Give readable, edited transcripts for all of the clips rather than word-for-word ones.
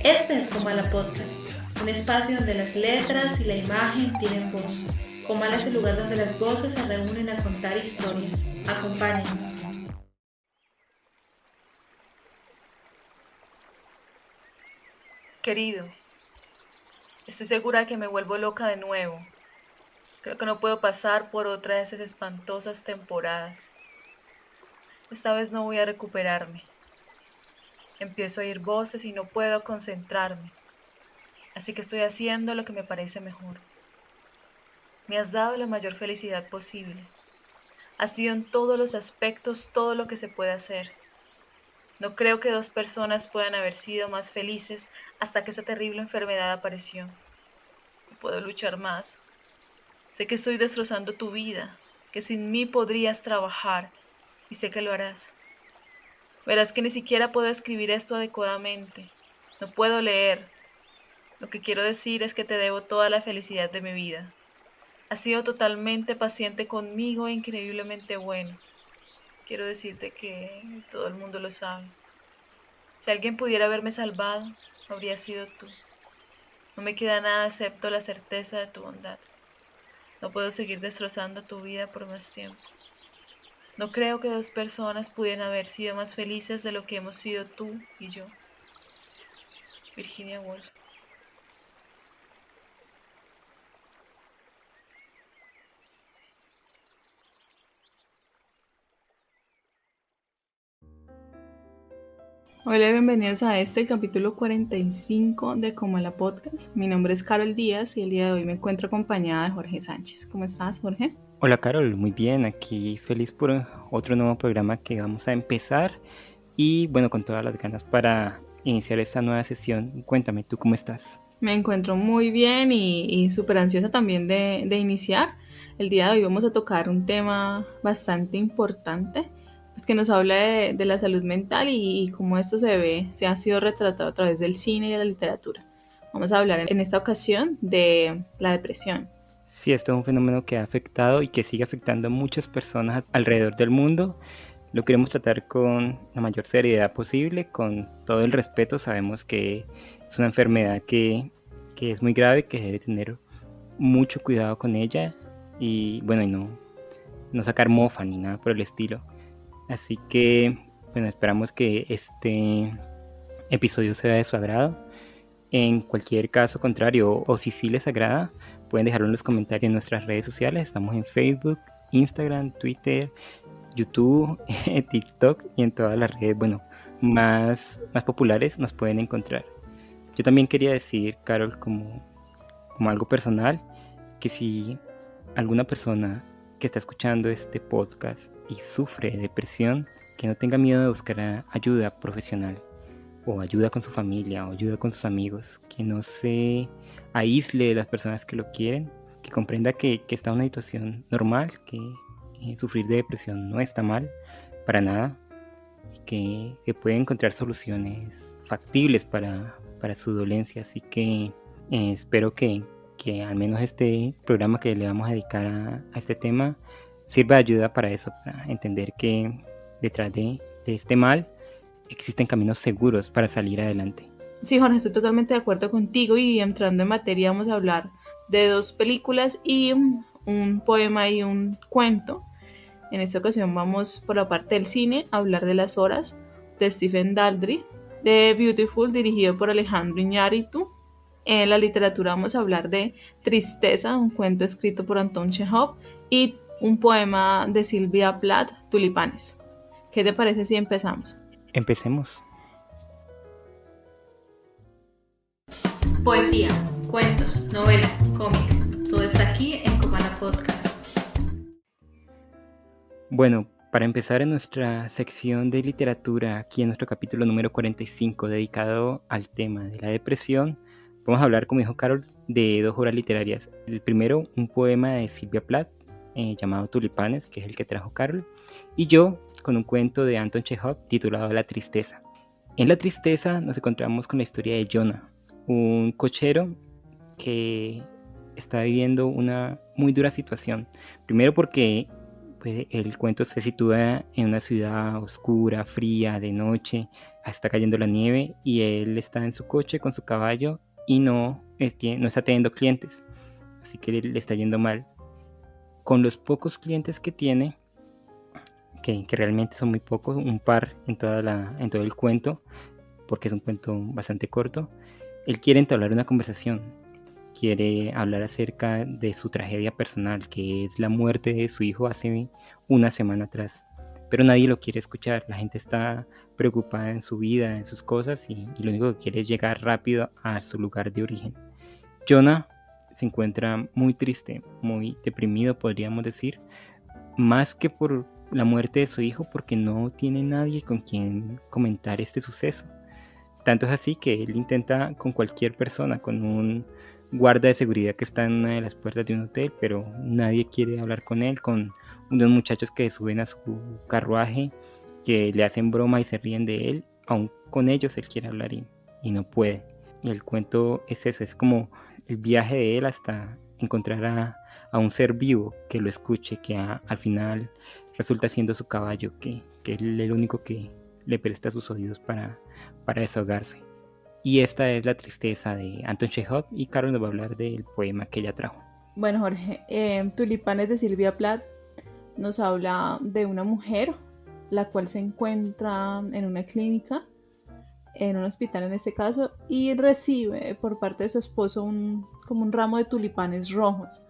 Este es Comala Podcast, un espacio donde las letras y la imagen tienen voz. Comala es el lugar donde las voces se reúnen a contar historias. Acompáñennos. Querido, estoy segura de que me vuelvo loca de nuevo. Creo que no puedo pasar por otra de esas espantosas temporadas. Esta vez no voy a recuperarme. Empiezo a oír voces y no puedo concentrarme. Así que estoy haciendo lo que me parece mejor. Me has dado la mayor felicidad posible. Has sido en todos los aspectos todo lo que se puede hacer. No creo que dos personas puedan haber sido más felices hasta que esa terrible enfermedad apareció. No puedo luchar más. Sé que estoy destrozando tu vida, que sin mí podrías trabajar, y sé que lo harás. Verás que ni siquiera puedo escribir esto adecuadamente. No puedo leer. Lo que quiero decir es que te debo toda la felicidad de mi vida. Has sido totalmente paciente conmigo e increíblemente bueno. Quiero decirte que todo el mundo lo sabe. Si alguien pudiera haberme salvado, habría sido tú. No me queda nada excepto la certeza de tu bondad. No puedo seguir destrozando tu vida por más tiempo. No creo que dos personas pudieran haber sido más felices de lo que hemos sido tú y yo. Virginia Woolf. Hola, bienvenidos a el capítulo 45 de Comala Podcast. Mi nombre es Carol Díaz y el día de hoy me encuentro acompañada de Jorge Sánchez. ¿Cómo estás, Jorge? Hola Carol, muy bien, aquí feliz por otro nuevo programa que vamos a empezar y bueno, con todas las ganas para iniciar esta nueva sesión. Cuéntame, ¿tú cómo estás? Me encuentro muy bien y súper ansiosa también de iniciar. El día de hoy vamos a tocar un tema bastante importante, pues que nos habla de la salud mental y cómo esto se ha sido retratado a través del cine y de la literatura. Vamos a hablar en esta ocasión de la depresión. Sí, esto es un fenómeno que ha afectado y que sigue afectando a muchas personas alrededor del mundo. Lo queremos tratar con la mayor seriedad posible, con todo el respeto. Sabemos que es una enfermedad que es muy grave, que debe tener mucho cuidado con ella y bueno, y no sacar mofa ni nada por el estilo. Así que, bueno, esperamos que este episodio sea de su agrado. En cualquier caso contrario, o si sí les agrada, pueden dejarlo en los comentarios en nuestras redes sociales. Estamos en Facebook, Instagram, Twitter, YouTube, TikTok y en todas las redes, bueno, más populares nos pueden encontrar. Yo también quería decir, Carol, como algo personal, que si alguna persona que está escuchando este podcast y sufre de depresión, que no tenga miedo de buscar ayuda profesional o ayuda con su familia o ayuda con sus amigos, que no se aísle de las personas que lo quieren, que comprenda que está en una situación normal, que sufrir de depresión no está mal para nada y que puede encontrar soluciones factibles para su dolencia. Así que espero que al menos este programa que le vamos a dedicar a este tema sirva de ayuda para eso, para entender que detrás de este mal existen caminos seguros para salir adelante. Sí, Jorge, estoy totalmente de acuerdo contigo y entrando en materia vamos a hablar de dos películas y un poema y un cuento. En esta ocasión vamos por la parte del cine a hablar de Las Horas de Stephen Daldry, de Beautiful dirigido por Alejandro Iñárritu. En la literatura vamos a hablar de Tristeza, un cuento escrito por Anton Chekhov y un poema de Sylvia Plath, Tulipanes. ¿Qué te parece si empezamos? Empecemos. Poesía, cuentos, novela, cómic. Todo está aquí en Comala Podcast. Bueno, para empezar en nuestra sección de literatura, aquí en nuestro capítulo número 45, dedicado al tema de la depresión, vamos a hablar, como dijo Carol, de dos obras literarias. El primero, un poema de Sylvia Plath, llamado Tulipanes, que es el que trajo Carol, y yo con un cuento de Anton Chekhov titulado La Tristeza. En La Tristeza nos encontramos con la historia de Jonah, un cochero que está viviendo una muy dura situación. Primero porque pues, el cuento se sitúa en una ciudad oscura, fría, de noche, está cayendo la nieve y él está en su coche con su caballo y no está teniendo clientes, así que le está yendo mal. Con los pocos clientes que tiene, que realmente son muy pocos, un par en todo el cuento, porque es un cuento bastante corto, él quiere entablar una conversación, quiere hablar acerca de su tragedia personal, que es la muerte de su hijo hace una semana atrás. Pero nadie lo quiere escuchar, la gente está preocupada en su vida, en sus cosas, y lo único que quiere es llegar rápido a su lugar de origen. Jonah se encuentra muy triste, muy deprimido, podríamos decir, más que por la muerte de su hijo, porque no tiene nadie con quien comentar este suceso. Tanto es así que él intenta con cualquier persona, con un guarda de seguridad que está en una de las puertas de un hotel, pero nadie quiere hablar con él, con unos muchachos que suben a su carruaje, que le hacen broma y se ríen de él. Aún con ellos él quiere hablar y no puede. Y el cuento es ese, es como el viaje de él hasta encontrar a un ser vivo que lo escuche, que al final resulta siendo su caballo, que es el único que le presta sus oídos para desahogarse. Y esta es la tristeza de Anton Chekhov, y Carol nos va a hablar del poema que ella trajo. Bueno, Jorge, Tulipanes de Silvia Plath nos habla de una mujer la cual se encuentra en una clínica, en un hospital en este caso, y recibe por parte de su esposo como un ramo de tulipanes rojos,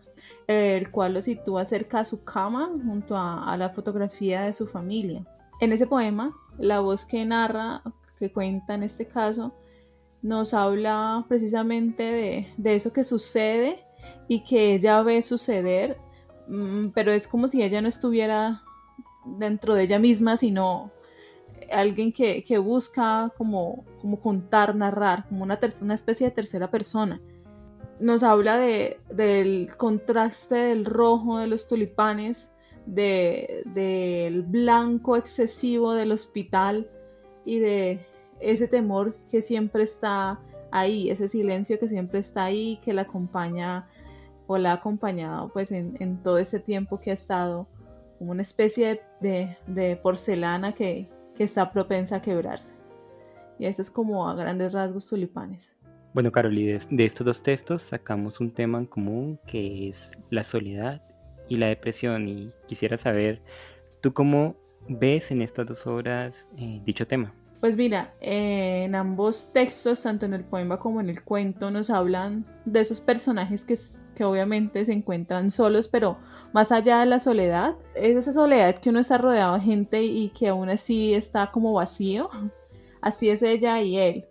el cual lo sitúa cerca a su cama junto a la fotografía de su familia. En ese poema, la voz que narra, que cuenta en este caso, nos habla precisamente de eso que sucede y que ella ve suceder, pero es como si ella no estuviera dentro de ella misma, sino alguien que busca como contar, narrar, como una especie de tercera persona. Nos habla del contraste del rojo de los tulipanes, del blanco excesivo del hospital y de ese temor que siempre está ahí, ese silencio que siempre está ahí, que la acompaña o la ha acompañado pues en todo ese tiempo que ha estado como una especie de porcelana que está propensa a quebrarse. Y eso es como a grandes rasgos Tulipanes. Bueno, Carol, y de estos dos textos sacamos un tema en común, que es la soledad y la depresión, y quisiera saber, ¿tú cómo ves en estas dos obras dicho tema? Pues mira, en ambos textos, tanto en el poema como en el cuento, nos hablan de esos personajes que obviamente se encuentran solos, pero más allá de la soledad, es esa soledad que uno está rodeado de gente y que aún así está como vacío. Así es ella y él.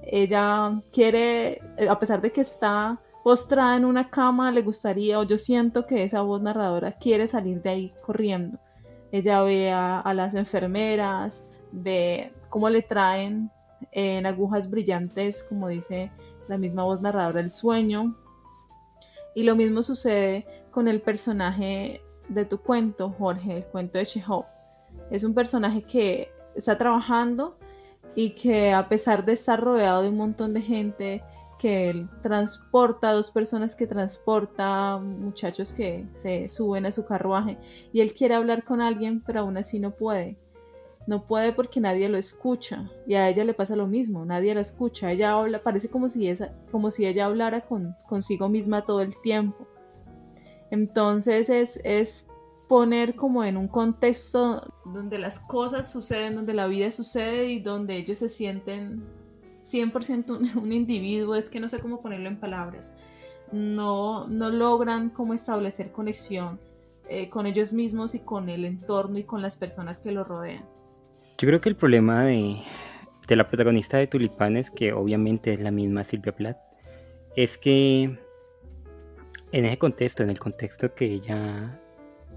Ella quiere, a pesar de que está postrada en una cama, le gustaría, o yo siento que esa voz narradora quiere salir de ahí corriendo. Ella ve a las enfermeras, ve cómo le traen en agujas brillantes, como dice la misma voz narradora, el sueño. Y lo mismo sucede con el personaje de tu cuento, Jorge, el cuento de Chekhov. Es un personaje que está trabajando y que a pesar de estar rodeado de un montón de gente, que él transporta, dos personas que transporta, muchachos que se suben a su carruaje, y él quiere hablar con alguien, pero aún así no puede. No puede porque nadie lo escucha, y a ella le pasa lo mismo, nadie la escucha. Ella habla, parece como si ella hablara consigo misma todo el tiempo. Entonces es poner como en un contexto donde las cosas suceden, donde la vida sucede y donde ellos se sienten 100% un individuo. Es que no sé cómo ponerlo en palabras. No logran como establecer conexión con ellos mismos y con el entorno y con las personas que los rodean. Yo creo que el problema de la protagonista de Tulipanes, que obviamente es la misma Silvia Plath, es que en ese contexto, en el contexto que ella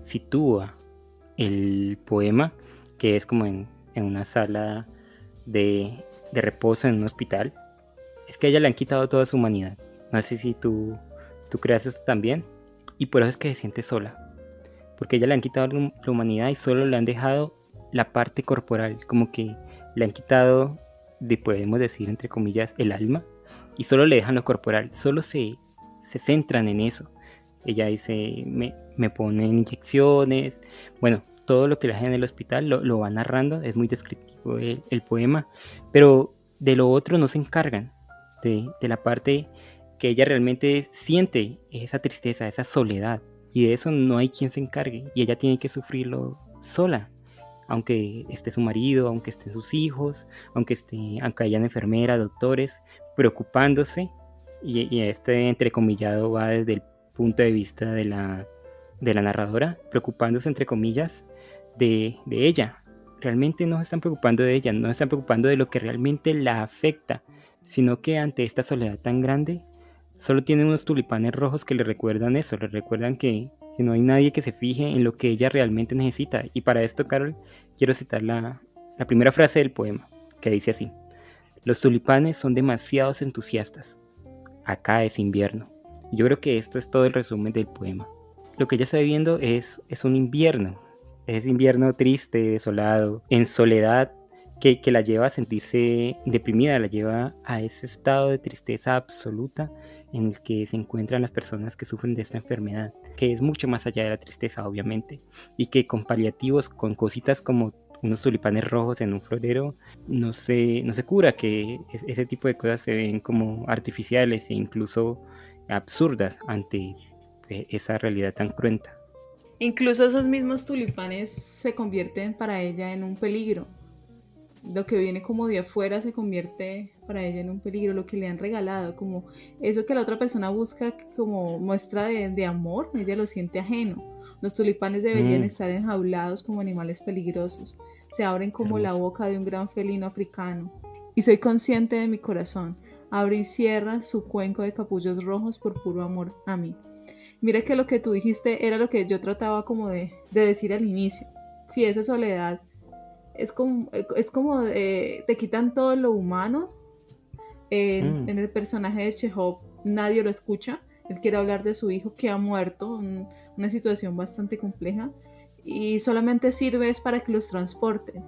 sitúa el poema, que es como en una sala de reposo en un hospital, es que a ella le han quitado toda su humanidad. No sé si tú creas eso también, y por eso es que se siente sola, porque a ella le han quitado la humanidad y solo le han dejado la parte corporal, como que le han quitado, podemos decir entre comillas, el alma, y solo le dejan lo corporal, solo se centran en eso. Ella dice, me ponen inyecciones, bueno, todo lo que le hace en el hospital lo va narrando, es muy descriptivo el poema, pero de lo otro no se encargan, de la parte que ella realmente siente, esa tristeza, esa soledad, y de eso no hay quien se encargue, y ella tiene que sufrirlo sola, aunque esté su marido, aunque estén sus hijos, aunque hayan enfermeras, doctores, preocupándose, y este entrecomillado va desde el punto de vista de la narradora, preocupándose entre comillas de ella. Realmente no se están preocupando de ella, no se están preocupando de lo que realmente la afecta, sino que ante esta soledad tan grande, solo tienen unos tulipanes rojos que le recuerdan eso, le recuerdan que no hay nadie que se fije en lo que ella realmente necesita. Y para esto, Carol, quiero citar la primera frase del poema, que dice así: los tulipanes son demasiados entusiastas. Acá es invierno. Yo creo que esto es todo el resumen del poema. Lo que ella está viviendo es un invierno. Es invierno triste, desolado, en soledad, que la lleva a sentirse deprimida, la lleva a ese estado de tristeza absoluta en el que se encuentran las personas que sufren de esta enfermedad, que es mucho más allá de la tristeza, obviamente, y que con paliativos, con cositas como unos tulipanes rojos en un florero, no se cura, que ese tipo de cosas se ven como artificiales e incluso absurdas ante esa realidad tan cruenta. Incluso esos mismos tulipanes se convierten para ella en un peligro. Lo que viene como de afuera se convierte para ella en un peligro, lo que le han regalado, como eso que la otra persona busca como muestra de amor, ella lo siente ajeno. Los tulipanes deberían estar enjaulados como animales peligrosos, se abren como la boca de un gran felino africano. Y soy consciente de mi corazón, abre y cierra su cuenco de capullos rojos por puro amor a mí. Mira que lo que tú dijiste era lo que yo trataba como de decir al inicio. Sí, esa soledad es como te quitan todo lo humano. En el personaje de Chekhov nadie lo escucha. Él quiere hablar de su hijo que ha muerto, una situación bastante compleja, y solamente sirve es para que los transporten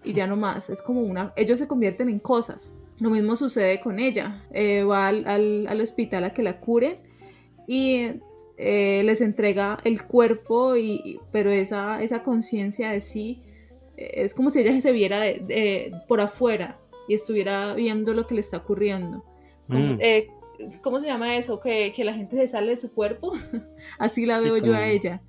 y ya no más. Es como ellos se convierten en cosas. Lo mismo sucede con ella. Va al hospital a que la curen y les entrega el cuerpo, pero esa conciencia de sí es como si ella se viera por afuera y estuviera viendo lo que le está ocurriendo. ¿Cómo se llama eso? Que la gente se sale de su cuerpo. Así la veo yo a ella.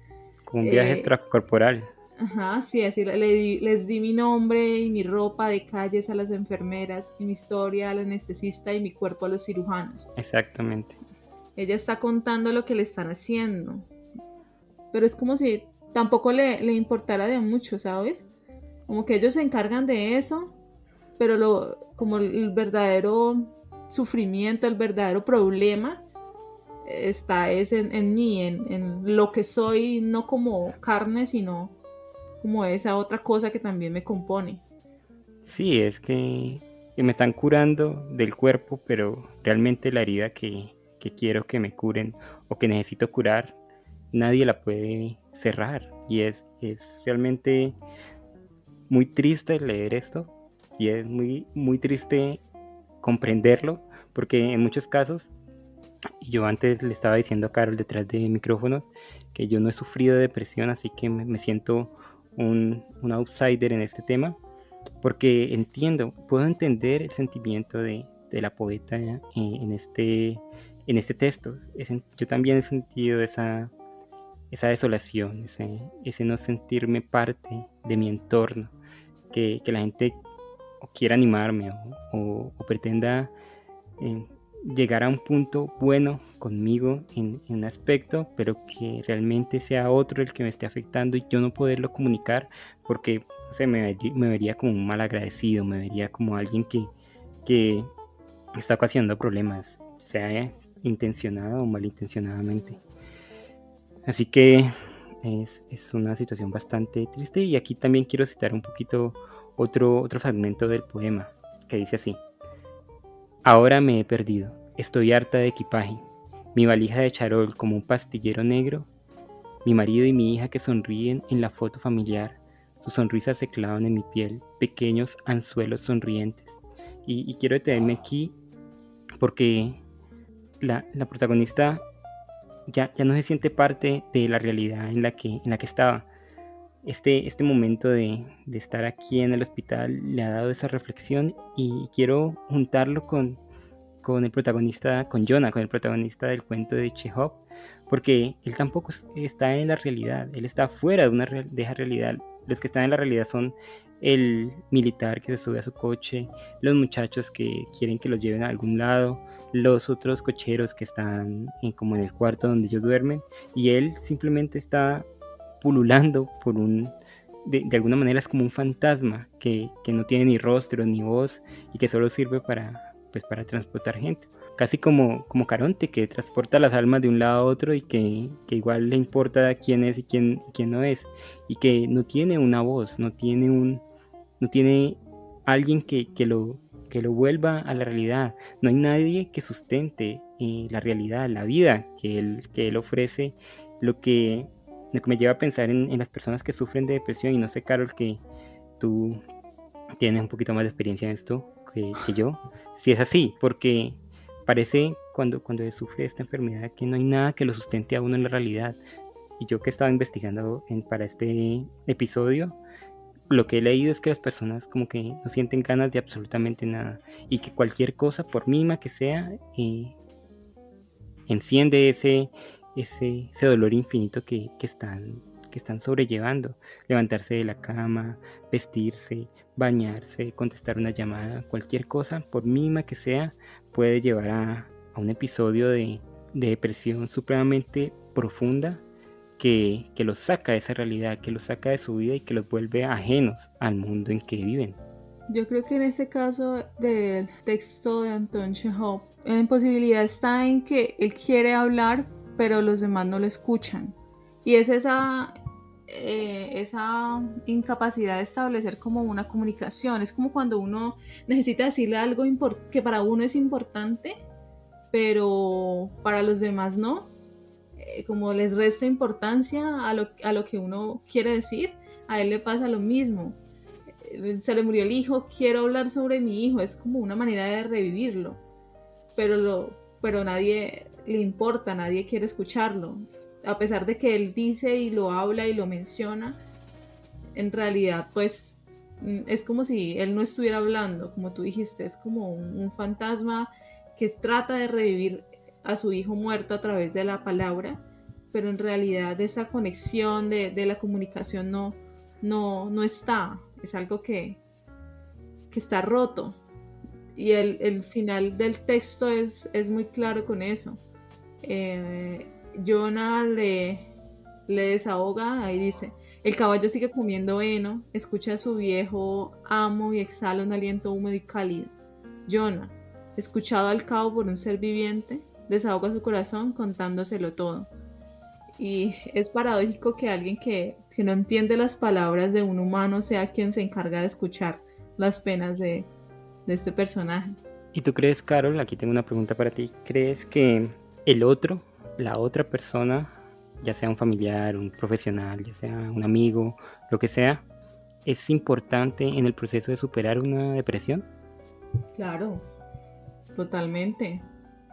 Como un viaje extracorporal. Ajá, sí, así les di mi nombre y mi ropa de calles a las enfermeras, y mi historia al anestesista y mi cuerpo a los cirujanos. Exactamente. Ella está contando lo que le están haciendo, pero es como si tampoco le importara de mucho, ¿sabes? Como que ellos se encargan de eso, pero como el verdadero sufrimiento, el verdadero problema está en mí, en lo que soy, no como carne, sino como esa otra cosa que también me compone. Sí, es que me están curando del cuerpo, pero realmente la herida que quiero que me curen o que necesito curar, nadie la puede cerrar. Y es realmente muy triste leer esto, y es muy, muy triste comprenderlo, porque en muchos casos, y yo antes le estaba diciendo a Carol detrás de micrófonos que yo no he sufrido de depresión, así que me siento un outsider en este tema, porque puedo entender el sentimiento de la poeta en este texto. Yo también he sentido esa desolación, ese no sentirme parte de mi entorno, que la gente o quiera animarme o pretenda llegar a un punto bueno conmigo en un aspecto, pero que realmente sea otro el que me esté afectando y yo no poderlo comunicar, porque no sé, me vería como un mal agradecido, me vería como alguien que está ocasionando problemas, sea intencionado o malintencionadamente. Así que es una situación bastante triste, y aquí también quiero citar un poquito otro fragmento del poema, que dice así: ahora me he perdido, estoy harta de equipaje, mi valija de charol como un pastillero negro, mi marido y mi hija que sonríen en la foto familiar, sus sonrisas se clavan en mi piel, pequeños anzuelos sonrientes. Y quiero detenerme aquí porque la protagonista ya no se siente parte de la realidad en la que estaba. este momento de estar aquí en el hospital le ha dado esa reflexión y quiero juntarlo con el protagonista, con Jonah, con el protagonista del cuento de Chekhov, porque él tampoco está en la realidad, él está fuera de esa realidad. Los que están en la realidad son el militar que se sube a su coche, los muchachos que quieren que los lleven a algún lado, los otros cocheros que están como en el cuarto donde ellos duermen, y él simplemente está pululando de alguna manera es como un fantasma que no tiene ni rostro ni voz y que solo sirve para transportar gente. Casi como Caronte, que transporta las almas de un lado a otro y que igual le importa quién es y quién no es, y que no tiene una voz, no tiene alguien que lo vuelva a la realidad. No hay nadie que sustente la realidad, la vida que él ofrece, lo que me lleva a pensar en las personas que sufren de depresión. Y no sé, Carol, que tú tienes un poquito más de experiencia en esto que yo, si es así, porque parece cuando se sufre esta enfermedad que no hay nada que lo sustente a uno en la realidad. Y yo que estaba investigando para este episodio, lo que he leído es que las personas como que no sienten ganas de absolutamente nada y que cualquier cosa, por mínima que sea, enciende ese dolor infinito que están sobrellevando. Levantarse de la cama, vestirse, bañarse, contestar una llamada, cualquier cosa, por mínima que sea, puede llevar a un episodio de depresión supremamente profunda que los saca de esa realidad, que los saca de su vida y que los vuelve ajenos al mundo en que viven. Yo creo que en este caso del texto de Anton Chekhov, la imposibilidad está en que él quiere hablar, pero los demás no lo escuchan. Y es esa incapacidad de establecer como una comunicación. Es como cuando uno necesita decirle algo que para uno es importante, pero para los demás no. Como les resta importancia a lo que uno quiere decir, a él le pasa lo mismo. Se le murió el hijo, quiero hablar sobre mi hijo, es como una manera de revivirlo, pero nadie le importa, nadie quiere escucharlo, a pesar de que él dice y lo habla y lo menciona. En realidad pues es como si él no estuviera hablando, como tú dijiste, es como un fantasma que trata de revivir a su hijo muerto a través de la palabra, pero en realidad esa conexión de la comunicación no está. Es algo que está roto. Y el final del texto es muy claro con eso. Jonah le desahoga, ahí dice: el caballo sigue comiendo heno, escucha a su viejo amo y exhala un aliento húmedo y cálido. Jonah, escuchado al cabo por un ser viviente, desahoga su corazón contándoselo todo. Y es paradójico que alguien que no entiende las palabras de un humano sea quien se encarga de escuchar las penas de este personaje. ¿Y tú crees, Carol, aquí tengo una pregunta para ti, crees que la otra persona, ya sea un familiar, un profesional, ya sea un amigo, lo que sea, es importante en el proceso de superar una depresión? Claro, totalmente.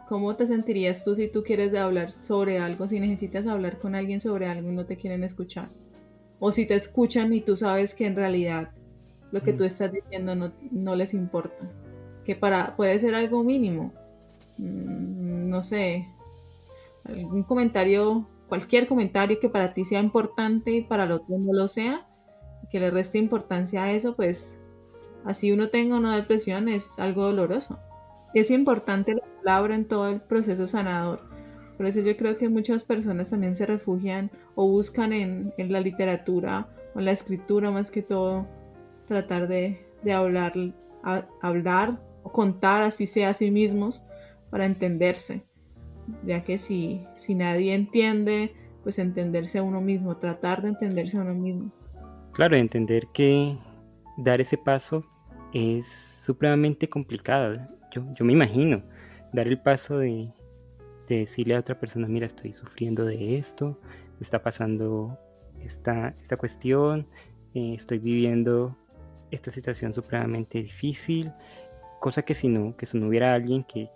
¿Cómo te sentirías tú si tú quieres hablar sobre algo, si necesitas hablar con alguien sobre algo y no te quieren escuchar? O si te escuchan y tú sabes que en realidad lo que tú estás diciendo no les importa. Que puede ser algo mínimo. No sé, algún comentario, cualquier comentario que para ti sea importante y para el otro no lo sea, que le reste importancia a eso, pues así uno tenga una depresión es algo doloroso. Es importante la palabra en todo el proceso sanador. Por eso yo creo que muchas personas también se refugian o buscan en la literatura o en la escritura, más que todo, tratar de hablar o contar, así sea, a sí mismos para entenderse. Ya que si nadie entiende, pues entenderse a uno mismo, tratar de entenderse a uno mismo. Claro, entender que dar ese paso es supremamente complicado. Yo me imagino dar el paso de decirle a otra persona: mira, estoy sufriendo de esto, me está pasando esta cuestión, estoy viviendo esta situación supremamente difícil, cosa que si no hubiera alguien que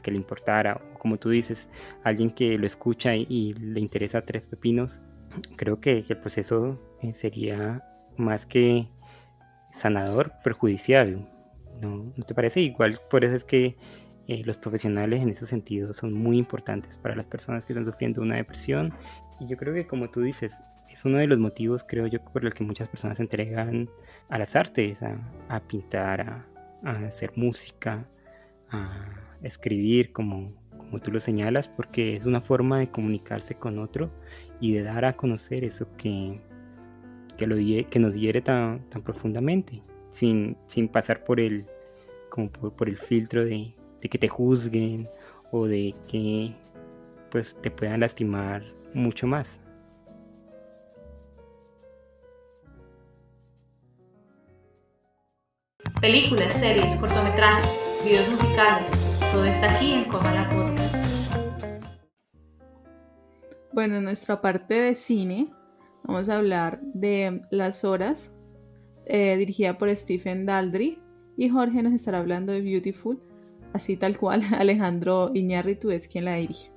le importara, o como tú dices, alguien que lo escucha y le interesa tres pepinos, Creo que el proceso sería más que sanador, perjudicial. ¿No te parece? Igual por eso es que los profesionales en ese sentido son muy importantes para las personas que están sufriendo una depresión. Y yo creo que, como tú dices, es uno de los motivos, creo yo, por el que muchas personas se entregan a las artes, a pintar, a hacer música, a escribir, como tú lo señalas, porque es una forma de comunicarse con otro y de dar a conocer eso que nos hiere tan profundamente, sin pasar por el filtro de que te juzguen o de que pues te puedan lastimar mucho más. Películas, series, cortometrajes, videos musicales, todo está aquí en Comala Podcast. Bueno, en nuestra parte de cine vamos a hablar de Las Horas, dirigida por Stephen Daldry, y Jorge nos estará hablando de Beautiful, así tal cual. Alejandro Iñárritu es quien la dirige.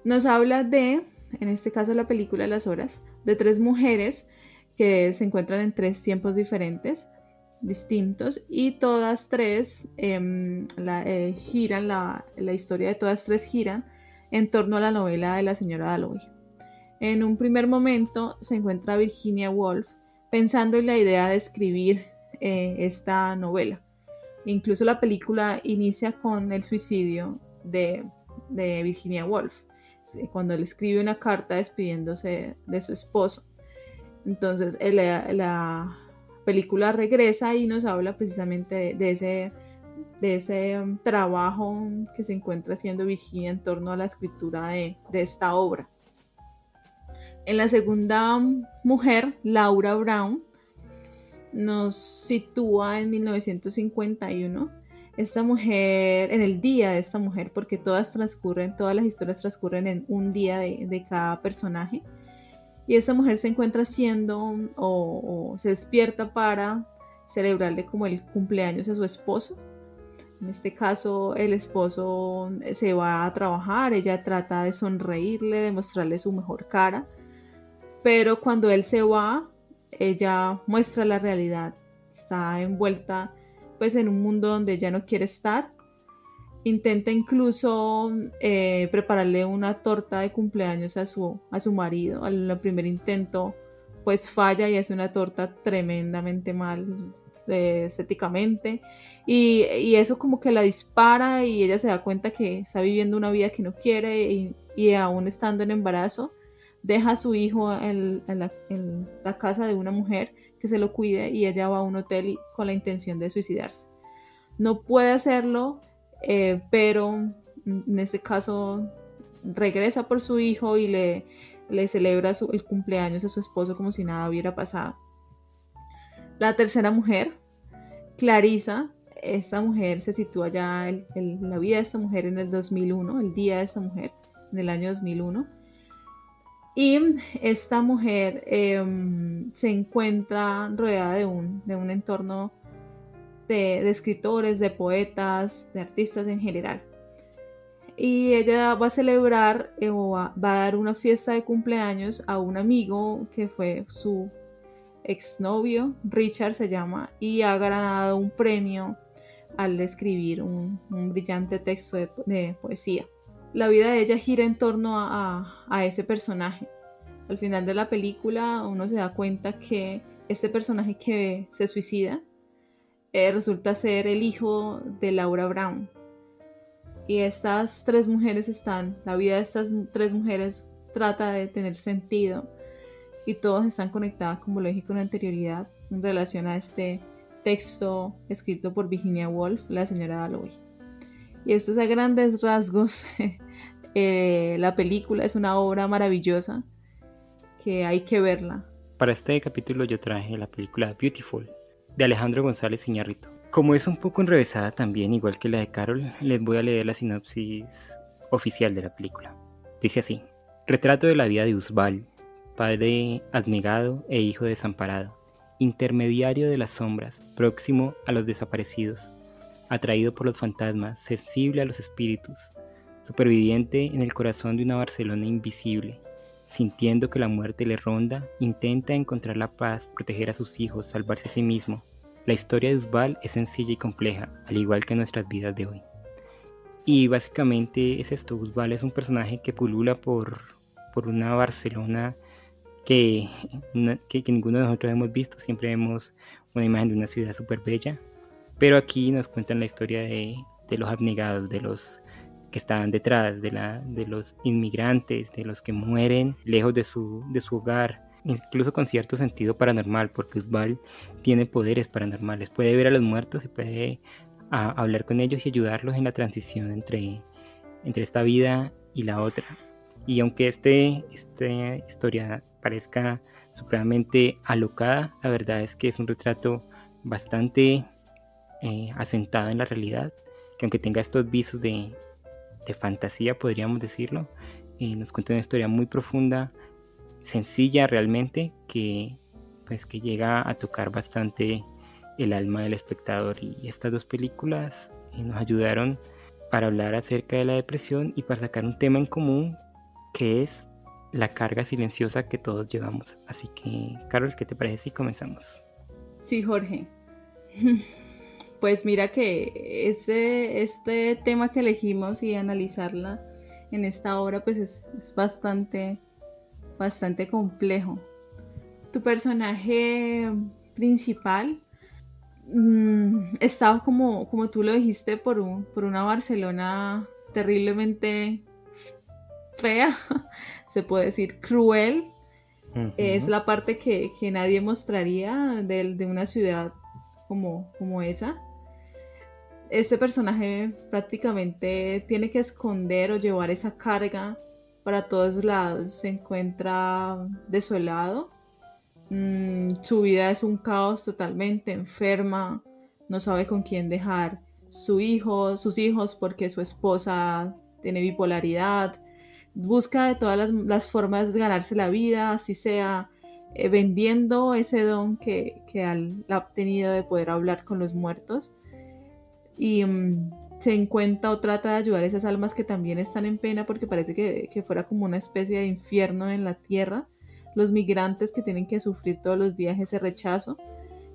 Nos habla de, en este caso la película Las Horas, de 3 mujeres que se encuentran en 3 tiempos distintos, y todas 3 giran, la historia de todas 3 giran en torno a la novela de la señora Dalloway. En un primer momento se encuentra Virginia Woolf pensando en la idea de escribir esta novela. Incluso la película inicia con el suicidio de Virginia Woolf, cuando él escribe una carta despidiéndose de su esposo. Entonces la película regresa y nos habla precisamente de ese trabajo que se encuentra haciendo Virginia en torno a la escritura de esta obra. En la segunda mujer, Laura Brown, nos sitúa en 1951. Esta mujer, en el día de esta mujer, porque todas las historias transcurren en un día de cada personaje. Y esta mujer se encuentra haciendo o se despierta para celebrarle como el cumpleaños a su esposo. En este caso, el esposo se va a trabajar, ella trata de sonreírle, de mostrarle su mejor cara. Pero cuando él se va, ella muestra la realidad. Está envuelta pues en un mundo donde ella no quiere estar. Intenta incluso prepararle una torta de cumpleaños a su marido. Al primer intento pues falla y hace una torta tremendamente mal estéticamente. Y eso como que la dispara y ella se da cuenta que está viviendo una vida que no quiere y aún estando en embarazo, deja a su hijo en la casa de una mujer que se lo cuide y ella va a un hotel con la intención de suicidarse. No puede hacerlo, pero en este caso regresa por su hijo y le celebra el cumpleaños a su esposo como si nada hubiera pasado. La tercera mujer, Clarissa, esta mujer se sitúa ya la vida de esta mujer en el 2001, el día de esta mujer en el año 2001. Y esta mujer se encuentra rodeada de un entorno de escritores, de poetas, de artistas en general. Y ella va a celebrar o va a dar una fiesta de cumpleaños a un amigo que fue su exnovio, Richard se llama, y ha ganado un premio al escribir un brillante texto de poesía. La vida de ella gira en torno a ese personaje. Al final de la película uno se da cuenta que este personaje que se suicida resulta ser el hijo de Laura Brown. Y estas 3 mujeres la vida de estas 3 mujeres trata de tener sentido y todas están conectadas, como lo dije con anterioridad, en relación a este texto escrito por Virginia Woolf, la señora Dalloway. Y esto es a grandes rasgos. La película es una obra maravillosa que hay que verla. Para este capítulo yo traje la película Beautiful, de Alejandro González Iñárritu. Como es un poco enrevesada también, igual que la de Carol, les voy a leer la sinopsis oficial de la película. Dice así: retrato de la vida de Usbal, padre abnegado e hijo desamparado, intermediario de las sombras, próximo a los desaparecidos, atraído por los fantasmas, sensible a los espíritus, superviviente en el corazón de una Barcelona invisible, sintiendo que la muerte le ronda, intenta encontrar la paz, proteger a sus hijos, salvarse a sí mismo. La historia de Usbal es sencilla y compleja, al igual que nuestras vidas de hoy. Y básicamente es esto, Usbal es un personaje que pulula por una Barcelona que ninguno de nosotros hemos visto. Siempre vemos una imagen de una ciudad súper bella, pero aquí nos cuentan la historia de los abnegados, de los que estaban detrás, de los inmigrantes, de los que mueren lejos de su hogar, incluso con cierto sentido paranormal, porque Usbal tiene poderes paranormales, puede ver a los muertos y puede hablar con ellos y ayudarlos en la transición entre esta vida y la otra. Y aunque esta historia parezca supremamente alocada, la verdad es que es un retrato bastante asentado en la realidad, que aunque tenga estos visos de fantasía, podríamos decirlo, nos cuenta una historia muy profunda, sencilla realmente, que llega a tocar bastante el alma del espectador. Y estas dos películas nos ayudaron para hablar acerca de la depresión y para sacar un tema en común, que es la carga silenciosa que todos llevamos. Así que, Carol, ¿qué te parece si comenzamos? Sí, Jorge. Pues mira que este tema que elegimos y analizarla en esta obra pues es bastante complejo. Tu personaje principal estaba como tú lo dijiste por una Barcelona terriblemente fea, se puede decir cruel. Uh-huh. Es la parte que nadie mostraría de una ciudad como esa. Este personaje prácticamente tiene que esconder o llevar esa carga para todos lados. Se encuentra desolado. Su vida es un caos totalmente, enferma. No sabe con quién dejar sus hijos porque su esposa tiene bipolaridad. Busca de todas las formas de ganarse la vida, así sea vendiendo ese don que ha obtenido de poder hablar con los muertos. Y se encuentra o trata de ayudar a esas almas que también están en pena, porque parece que fuera como una especie de infierno en la tierra, los migrantes que tienen que sufrir todos los días ese rechazo,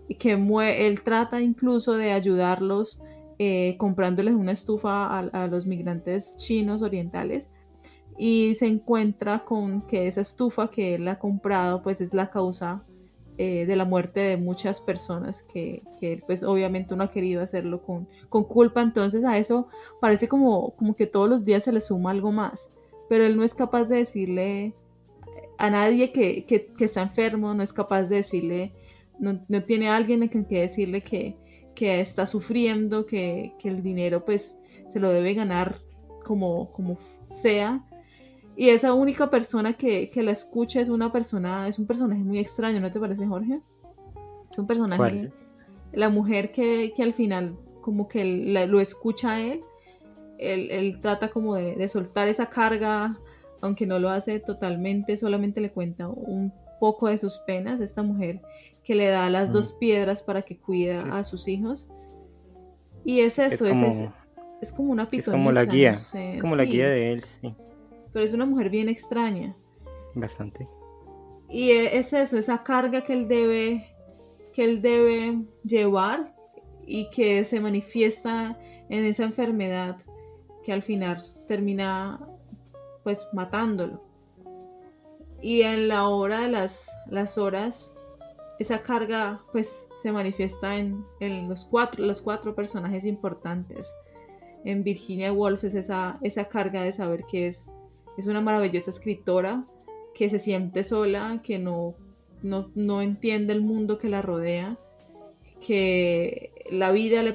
y que él trata incluso de ayudarlos comprándoles una estufa a los migrantes chinos orientales, y se encuentra con que esa estufa que él ha comprado pues es la causa de la muerte de muchas personas que pues obviamente uno ha querido hacerlo con culpa. Entonces a eso parece como que todos los días se le suma algo más, pero él no es capaz de decirle a nadie que está enfermo, no es capaz de decirle, no tiene alguien a quien decirle que está sufriendo, que el dinero pues se lo debe ganar como sea. Y esa única persona que la escucha es un personaje muy extraño, ¿no te parece, Jorge? Es un personaje, ¿cuál? La mujer que al final como que lo escucha a él trata como de soltar esa carga, aunque no lo hace totalmente, solamente le cuenta un poco de sus penas. Esta mujer que le da las 2 piedras para que cuide a sus hijos. Y es eso, es como una pitonisa. Es como la guía, no sé, es como la guía de él, sí. Pero es una mujer bien extraña. Bastante. Y es eso, esa carga que él debe llevar y que se manifiesta en esa enfermedad que al final termina pues matándolo. Y en la hora de las horas, esa carga pues se manifiesta en los cuatro personajes importantes. En Virginia Woolf es esa carga de saber que es una maravillosa escritora, que se siente sola, que no entiende el mundo que la rodea, que la vida de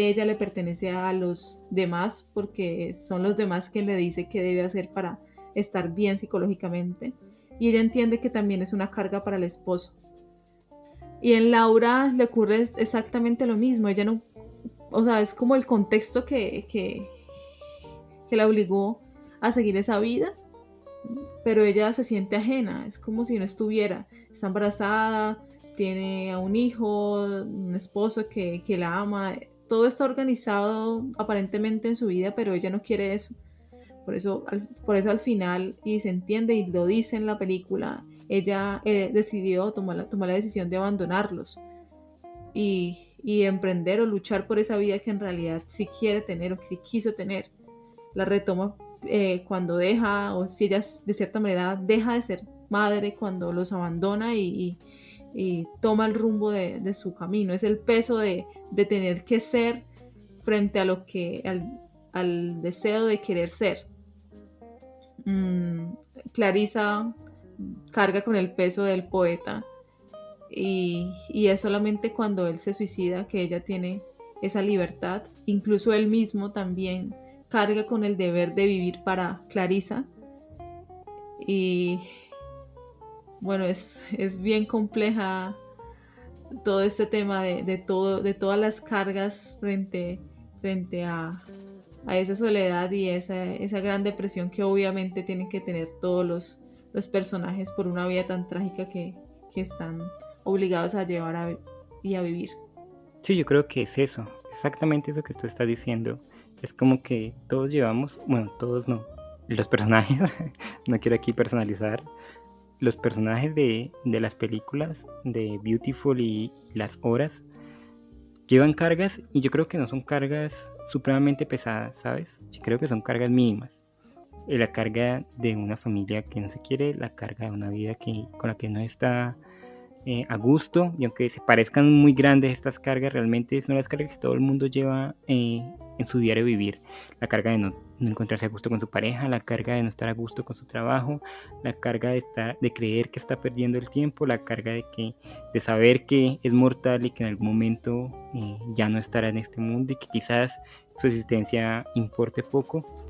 ella le pertenece a los demás, porque son los demás quien le dice qué debe hacer para estar bien psicológicamente, y ella entiende que también es una carga para el esposo. Y en Laura le ocurre exactamente lo mismo. Ella no, o sea, es como el contexto que la obligó a seguir esa vida, pero ella se siente ajena, es como si no estuviera. Está embarazada, tiene a un hijo, un esposo que la ama, todo está organizado aparentemente en su vida, pero ella no quiere eso, Por eso al final, y se entiende y lo dice en la película, ella decidió tomar la decisión de abandonarlos y emprender o luchar por esa vida que en realidad sí quiere tener o que sí quiso tener. La retoma cuando deja, o si ella de cierta manera deja de ser madre cuando los abandona y toma el rumbo de su camino. Es el peso de tener que ser frente a lo que al deseo de querer ser. Clarisa carga con el peso del poeta y es solamente cuando él se suicida que ella tiene esa libertad. Incluso él mismo también carga con el deber de vivir para Clarisa y bueno, es bien compleja todo este tema de todas las cargas frente a esa soledad y esa gran depresión que obviamente tienen que tener todos los personajes por una vida tan trágica que están obligados a llevar y a vivir. Sí, yo creo que es eso, exactamente eso que tú estás diciendo. Es como que todos llevamos, bueno, todos no, los personajes, no quiero aquí personalizar, los personajes de las películas de Beautiful y Las Horas llevan cargas y yo creo que no son cargas supremamente pesadas, ¿sabes? Yo creo que son cargas mínimas. La carga de una familia que no se quiere, la carga de una vida con la que no está a gusto, y aunque se parezcan muy grandes estas cargas, realmente son las cargas que todo el mundo lleva en su diario vivir. La carga de no encontrarse a gusto con su pareja, la carga de no estar a gusto con su trabajo, la carga de creer que está perdiendo el tiempo, la carga de saber que es mortal y que en algún momento ya no estará en este mundo y que quizás su existencia importe poco.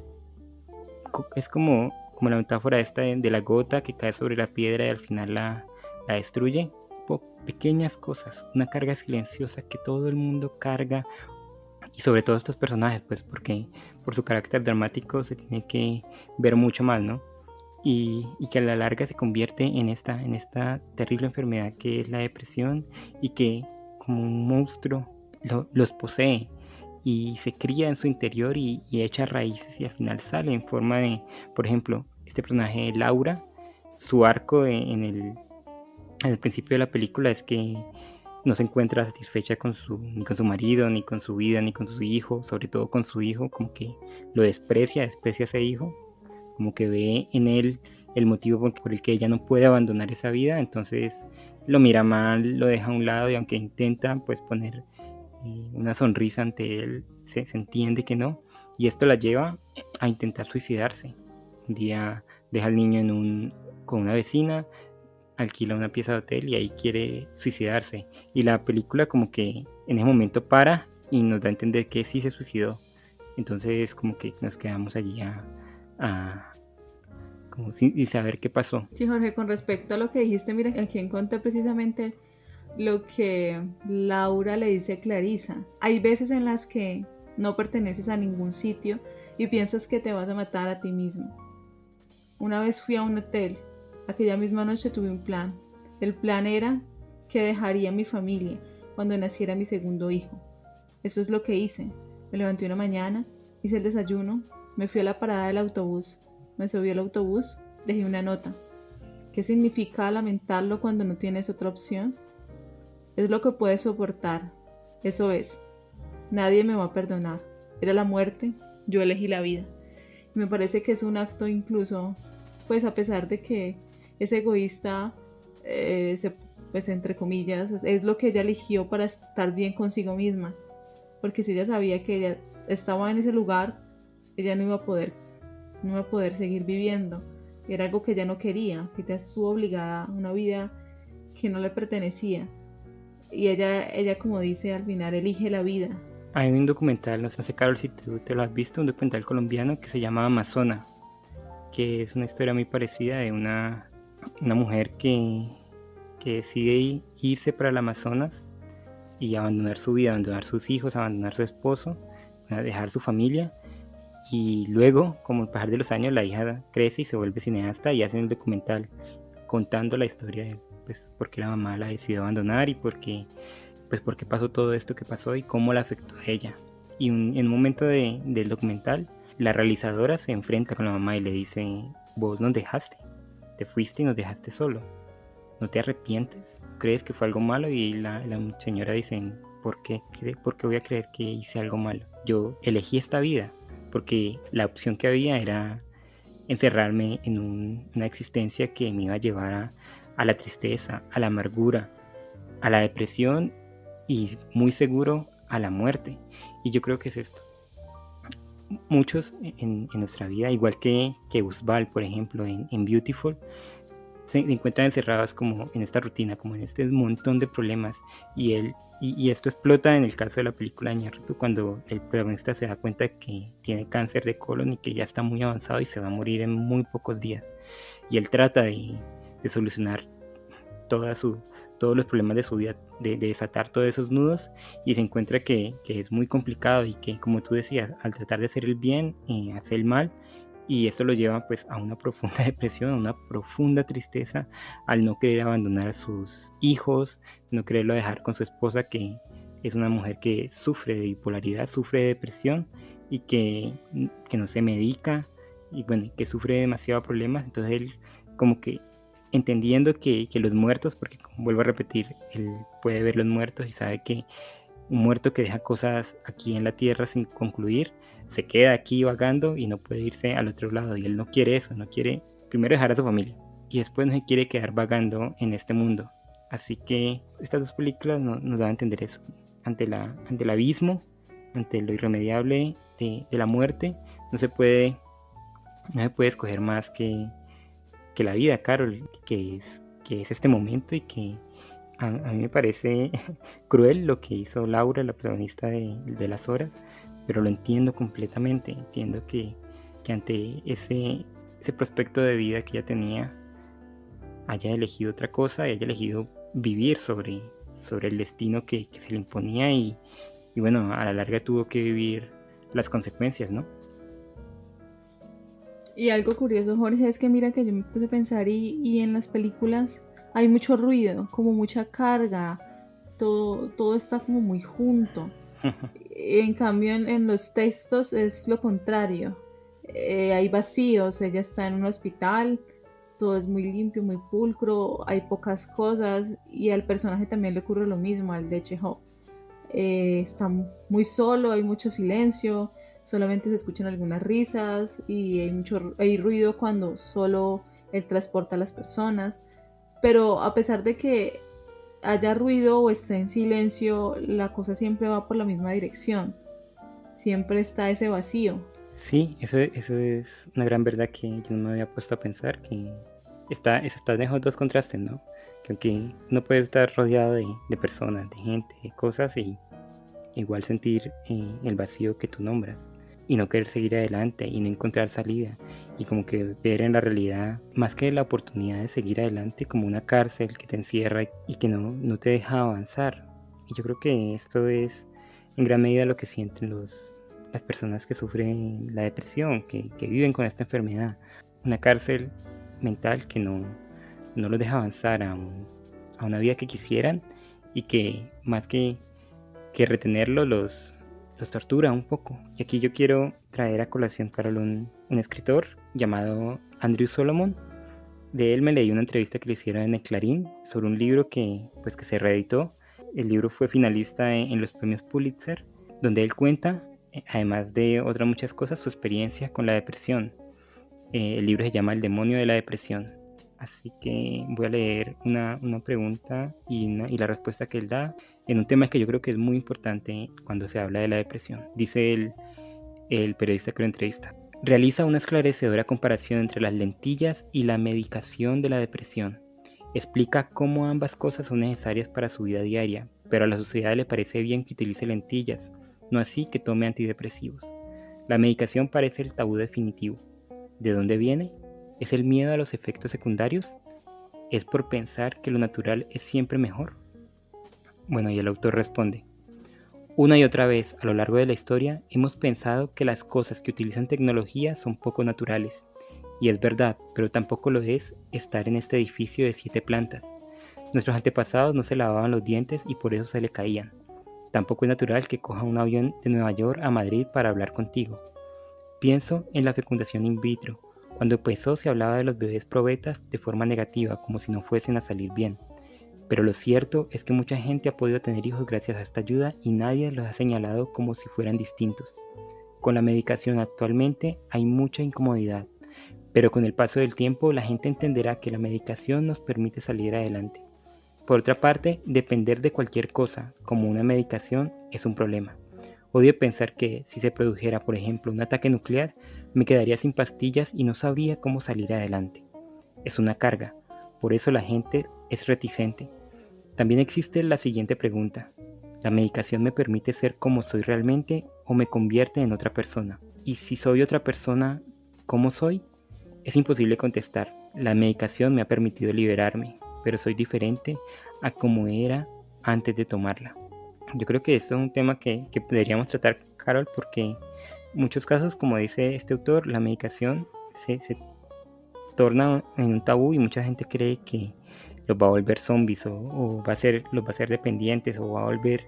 Es como la metáfora esta de la gota que cae sobre la piedra y al final la destruye. Pequeñas cosas, una carga silenciosa que todo el mundo carga, y sobre todo estos personajes, pues porque por su carácter dramático se tiene que ver mucho más, ¿no? Y que a la larga se convierte en esta terrible enfermedad que es la depresión, y que como un monstruo los posee y se cría en su interior y echa raíces y al final sale en forma de, por ejemplo, este personaje Laura, su arco en el principio de la película es que no se encuentra satisfecha ni con su marido, ni con su vida, ni con su hijo, sobre todo con su hijo, como que lo desprecia a ese hijo, como que ve en él el motivo por el que ella no puede abandonar esa vida, entonces lo mira mal, lo deja a un lado y aunque intenta pues poner una sonrisa ante él, se entiende que no, y esto la lleva a intentar suicidarse. Un día deja al niño con una vecina, alquila una pieza de hotel y ahí quiere suicidarse. Y la película como que en ese momento para y nos da a entender que sí se suicidó. Entonces como que nos quedamos allí como sin saber qué pasó. Sí, Jorge, con respecto a lo que dijiste, mira, aquí encontré precisamente lo que Laura le dice a Clarisa. Hay veces en las que no perteneces a ningún sitio y piensas que te vas a matar a ti mismo. Una vez fui a un hotel. Aquella misma noche tuve un plan. El plan era que dejaría a mi familia cuando naciera mi segundo hijo. Eso es lo que hice. Me levanté una mañana, hice el desayuno, me fui a la parada del autobús, me subí al autobús, dejé una nota. ¿Qué significa lamentarlo cuando no tienes otra opción? Es lo que puedes soportar. Eso es. Nadie me va a perdonar. Era la muerte, yo elegí la vida. Y me parece que es un acto incluso, pues a pesar de que es egoísta, pues entre comillas, es lo que ella eligió para estar bien consigo misma, porque si ella sabía que ella estaba en ese lugar, ella no iba a poder seguir viviendo, era algo que ella no quería, que ella estuvo obligada a una vida que no le pertenecía, y ella como dice al final, elige la vida. Hay un documental, no sé Carol si tú te lo has visto, un documental colombiano que se llama Amazona, que es una historia muy parecida de una mujer que decide irse para el Amazonas y abandonar su vida, abandonar sus hijos, abandonar su esposo, dejar su familia, y luego, como al pasar de los años, la hija crece y se vuelve cineasta y hacen un documental contando la historia de pues, por qué la mamá la decidió abandonar y por qué pasó todo esto que pasó y cómo la afectó a ella. Y en un momento del documental la realizadora se enfrenta con la mamá y le dice, vos nos dejaste, te fuiste y nos dejaste solo, ¿no te arrepientes? ¿Crees que fue algo malo? Y la señora dice, ¿por qué? ¿Por qué voy a creer que hice algo malo? Yo elegí esta vida porque la opción que había era encerrarme en una existencia que me iba a llevar a la tristeza, a la amargura, a la depresión y muy seguro a la muerte. Y yo creo que es esto. Muchos en nuestra vida, igual que Usbal, por ejemplo, en Beautiful, se encuentran encerrados como en esta rutina, como en este montón de problemas, y esto explota en el caso de la película Ñarritu, cuando el protagonista se da cuenta que tiene cáncer de colon y que ya está muy avanzado y se va a morir en muy pocos días, y él trata de solucionar todos los problemas de su vida, de desatar todos esos nudos, y se encuentra que es muy complicado y que, como tú decías, al tratar de hacer el bien, hace el mal, y esto lo lleva pues a una profunda depresión, a una profunda tristeza, al no querer abandonar a sus hijos, no quererlo dejar con su esposa, que es una mujer que sufre de bipolaridad, sufre de depresión y que no se medica, y bueno, que sufre demasiados problemas. Entonces él como que entendiendo que los muertos, porque vuelvo a repetir, él puede ver los muertos y sabe que un muerto que deja cosas aquí en la tierra sin concluir, se queda aquí vagando y no puede irse al otro lado, y él no quiere eso, no quiere primero dejar a su familia y después no se quiere quedar vagando en este mundo. Así que estas dos películas nos dan a entender eso, ante el abismo, ante lo irremediable de la muerte, no se puede escoger más que la vida, Carol, que es este momento, y que a mí me parece cruel lo que hizo Laura, la protagonista de Las Horas, pero lo entiendo completamente. Entiendo que ante ese prospecto de vida que ella tenía, haya elegido otra cosa y haya elegido vivir sobre el destino que se le imponía, y bueno, a la larga tuvo que vivir las consecuencias, ¿no? Y algo curioso, Jorge, es que mira que yo me puse a pensar y en las películas hay mucho ruido, como mucha carga, todo está como muy junto. En cambio en los textos es lo contrario. Hay vacíos, ella está en un hospital, todo es muy limpio, muy pulcro, hay pocas cosas, y al personaje también le ocurre lo mismo, al de Chekhov. Está muy solo, hay mucho silencio, solamente se escuchan algunas risas y hay ruido cuando solo él transporta a las personas. Pero a pesar de que haya ruido o esté en silencio, la cosa siempre va por la misma dirección. Siempre está ese vacío. Sí, eso es una gran verdad que yo no me había puesto a pensar, que está en esos dos contrastes, ¿no? Que aunque no puedes estar rodeado de personas, de gente, de cosas, y igual sentir el vacío que tú nombras, y no querer seguir adelante y no encontrar salida, y como que ver en la realidad, más que la oportunidad de seguir adelante, como una cárcel que te encierra y que no te deja avanzar. Y yo creo que esto es en gran medida lo que sienten las personas que sufren la depresión, que viven con esta enfermedad, una cárcel mental que no los deja avanzar a una vida que quisieran, y que más que retenerlo los tortura un poco. Y aquí yo quiero traer a colación, Carol, un escritor llamado Andrew Solomon. De él me leí una entrevista que le hicieron en el Clarín sobre un libro que se reeditó. El libro fue finalista en los premios Pulitzer, donde él cuenta, además de otras muchas cosas, su experiencia con la depresión. El libro se llama El demonio de la depresión. Así que voy a leer una pregunta y la respuesta que él da en un tema que yo creo que es muy importante cuando se habla de la depresión. Dice el periodista que lo entrevista: realiza una esclarecedora comparación entre las lentillas y la medicación de la depresión. Explica cómo ambas cosas son necesarias para su vida diaria, pero a la sociedad le parece bien que utilice lentillas, no así que tome antidepresivos. La medicación parece el tabú definitivo. ¿De dónde viene? ¿Es el miedo a los efectos secundarios? ¿Es por pensar que lo natural es siempre mejor? Bueno, y el autor responde: una y otra vez a lo largo de la historia hemos pensado que las cosas que utilizan tecnología son poco naturales. Y es verdad, pero tampoco lo es estar en este edificio de 7 plantas. Nuestros antepasados no se lavaban los dientes y por eso se le caían. Tampoco es natural que coja un avión de Nueva York a Madrid para hablar contigo. Pienso en la fecundación in vitro. Cuando empezó se hablaba de los bebés probetas de forma negativa, como si no fuesen a salir bien. Pero lo cierto es que mucha gente ha podido tener hijos gracias a esta ayuda y nadie los ha señalado como si fueran distintos. Con la medicación actualmente hay mucha incomodidad, pero con el paso del tiempo la gente entenderá que la medicación nos permite salir adelante. Por otra parte, depender de cualquier cosa, como una medicación, es un problema. Odio pensar que si se produjera, por ejemplo, un ataque nuclear, me quedaría sin pastillas y no sabría cómo salir adelante. Es una carga, por eso la gente es reticente. También existe la siguiente pregunta: ¿la medicación me permite ser como soy realmente o me convierte en otra persona? Y si soy otra persona, ¿cómo soy? Es imposible contestar. La medicación me ha permitido liberarme, pero soy diferente a como era antes de tomarla. Yo creo que esto es un tema que deberíamos tratar, Carol, porque en muchos casos, como dice este autor, la medicación se torna en un tabú y mucha gente cree que los va a volver zombies o los va a hacer dependientes o va a volver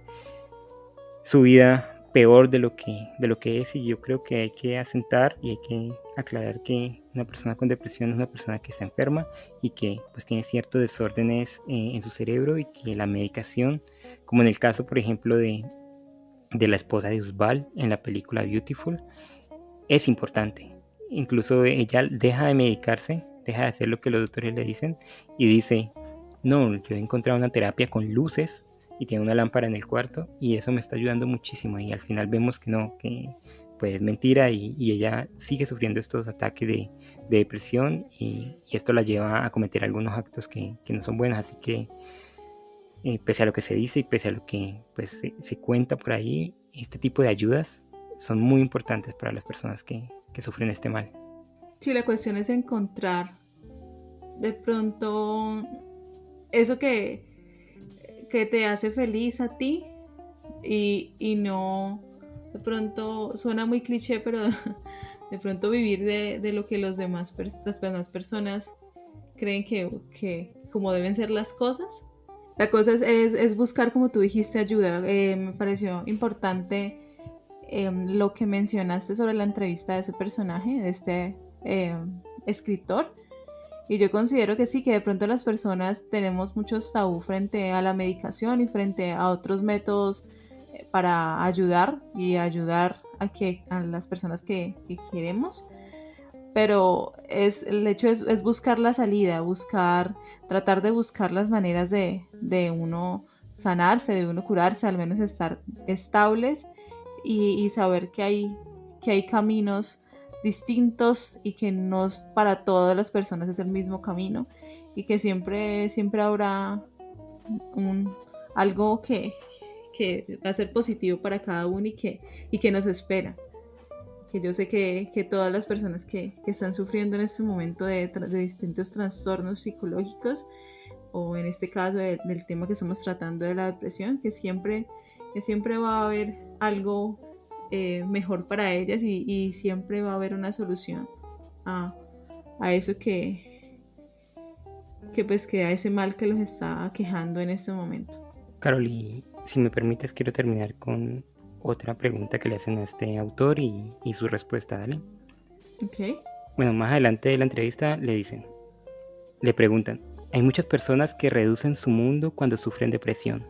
su vida peor de lo que es. Y yo creo que hay que asentar y hay que aclarar que una persona con depresión es una persona que está enferma y que pues tiene ciertos desórdenes en su cerebro, y que la medicación, como en el caso por ejemplo de la esposa de Oswald en la película Beautiful, es importante. Incluso ella deja de medicarse, deja de hacer lo que los doctores le dicen y dice: no, yo he encontrado una terapia con luces y tiene una lámpara en el cuarto y eso me está ayudando muchísimo. Y al final vemos que no, que pues es mentira, y ella sigue sufriendo estos ataques de depresión y esto la lleva a cometer algunos actos que no son buenos. Así que pese a lo que se dice y pese a lo que pues, se cuenta por ahí, este tipo de ayudas son muy importantes para las personas que sufren este mal. Sí, la cuestión es encontrar de pronto eso que te hace feliz a ti y no, de pronto suena muy cliché, pero de pronto vivir de lo que las demás personas creen que como deben ser las cosas. La cosa es buscar, como tú dijiste, ayuda. Me pareció importante lo que mencionaste sobre la entrevista de ese personaje, de este escritor. Y yo considero que sí, que de pronto las personas tenemos muchos tabú frente a la medicación y frente a otros métodos para ayudar a las personas que queremos. Pero el hecho es buscar la salida, tratar de buscar las maneras de uno sanarse, de uno curarse, al menos estar estables y saber que hay caminos distintos y que no para todas las personas es el mismo camino, y que siempre habrá algo que va a ser positivo para cada uno y que nos espera. Que yo sé que todas las personas que están sufriendo en este momento de distintos trastornos psicológicos, o en este caso del tema que estamos tratando de la depresión, que siempre va a haber algo mejor para ellas, y siempre va a haber una solución a eso que a ese mal que los está aquejando en este momento. Carol, y si me permites, quiero terminar con otra pregunta que le hacen a este autor y su respuesta, ¿dale? Ok. Bueno, más adelante de la entrevista le preguntan: hay muchas personas que reducen su mundo cuando sufren depresión.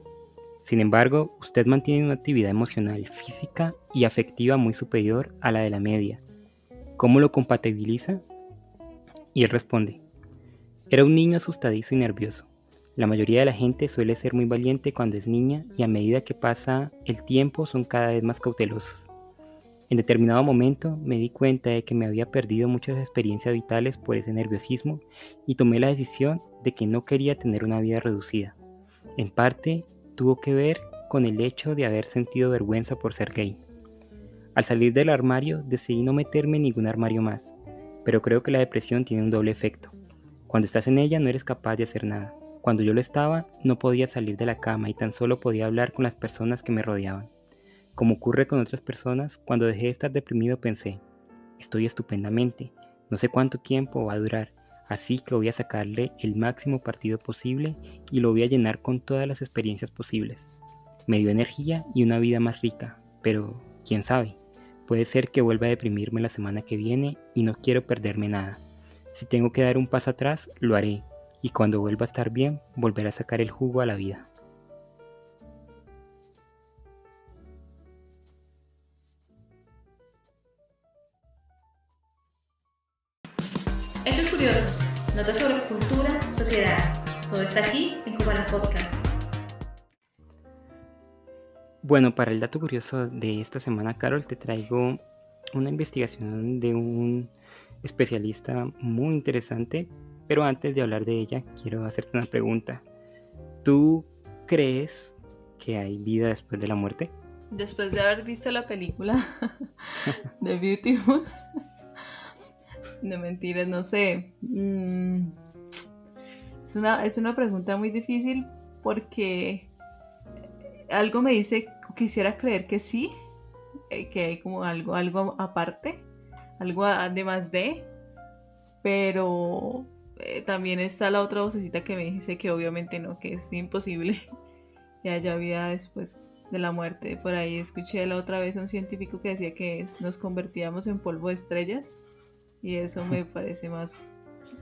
Sin embargo, usted mantiene una actividad emocional, física y afectiva muy superior a la de la media. ¿Cómo lo compatibiliza? Y él responde: era un niño asustadizo y nervioso. La mayoría de la gente suele ser muy valiente cuando es niña y a medida que pasa el tiempo son cada vez más cautelosos. En determinado momento me di cuenta de que me había perdido muchas experiencias vitales por ese nerviosismo y tomé la decisión de que no quería tener una vida reducida. En parte tuvo que ver con el hecho de haber sentido vergüenza por ser gay. Al salir del armario decidí no meterme en ningún armario más, pero creo que la depresión tiene un doble efecto. Cuando estás en ella no eres capaz de hacer nada. Cuando yo lo estaba, no podía salir de la cama y tan solo podía hablar con las personas que me rodeaban. Como ocurre con otras personas, cuando dejé de estar deprimido pensé: estoy estupendamente, no sé cuánto tiempo va a durar, así que voy a sacarle el máximo partido posible y lo voy a llenar con todas las experiencias posibles. Me dio energía y una vida más rica, pero quién sabe, Puede ser que vuelva a deprimirme la semana que viene y no quiero perderme nada. Si tengo que dar un paso atrás, lo haré. Y cuando vuelva a estar bien, volveré a sacar el jugo a la vida. Hechos curiosos, notas sobre cultura, sociedad. Todo está aquí en Cubana Podcast. Bueno, para el dato curioso de esta semana, Carol, te traigo una investigación de un especialista muy interesante, pero antes de hablar de ella, quiero hacerte una pregunta. ¿Tú crees que hay vida después de la muerte? Después de haber visto la película de Beautiful, de mentiras, no sé. Es una pregunta muy difícil porque algo me dice, quisiera creer que sí, que hay como algo aparte, algo además de, pero también está la otra vocecita que me dice que obviamente no, que es imposible que haya vida después de la muerte. Por ahí escuché la otra vez a un científico que decía que nos convertíamos en polvo de estrellas y eso me parece más,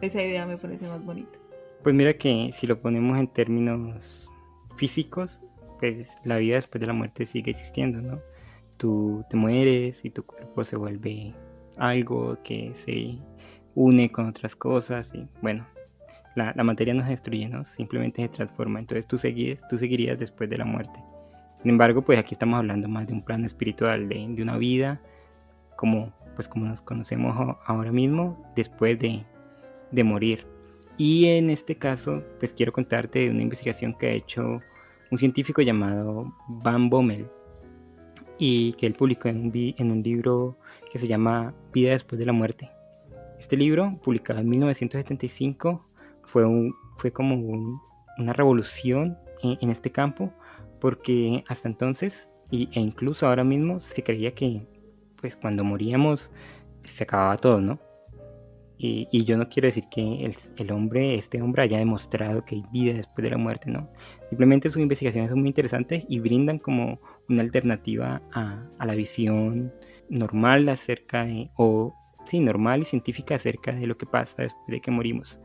esa idea me parece más bonita. Pues mira que si lo ponemos en términos físicos, pues la vida después de la muerte sigue existiendo, ¿no? Tú te mueres y tu cuerpo se vuelve algo que se une con otras cosas y bueno, la materia no se destruye, ¿no? Simplemente se transforma, entonces tú seguirías después de la muerte. Sin embargo, pues aquí estamos hablando más de un plano espiritual, de una vida como nos conocemos ahora mismo después de morir. Y en este caso, pues quiero contarte de una investigación que ha hecho un científico llamado Van Bommel y que él publicó en un libro que se llama Vida después de la muerte. Este libro, publicado en 1975, fue como una revolución en este campo, porque hasta entonces e incluso ahora mismo se creía que pues cuando moríamos se acababa todo, ¿no? Y yo no quiero decir que este hombre haya demostrado que hay vida después de la muerte, ¿no? Simplemente sus investigaciones son muy interesantes y brindan como una alternativa a la visión normal normal y científica acerca de lo que pasa después de que morimos.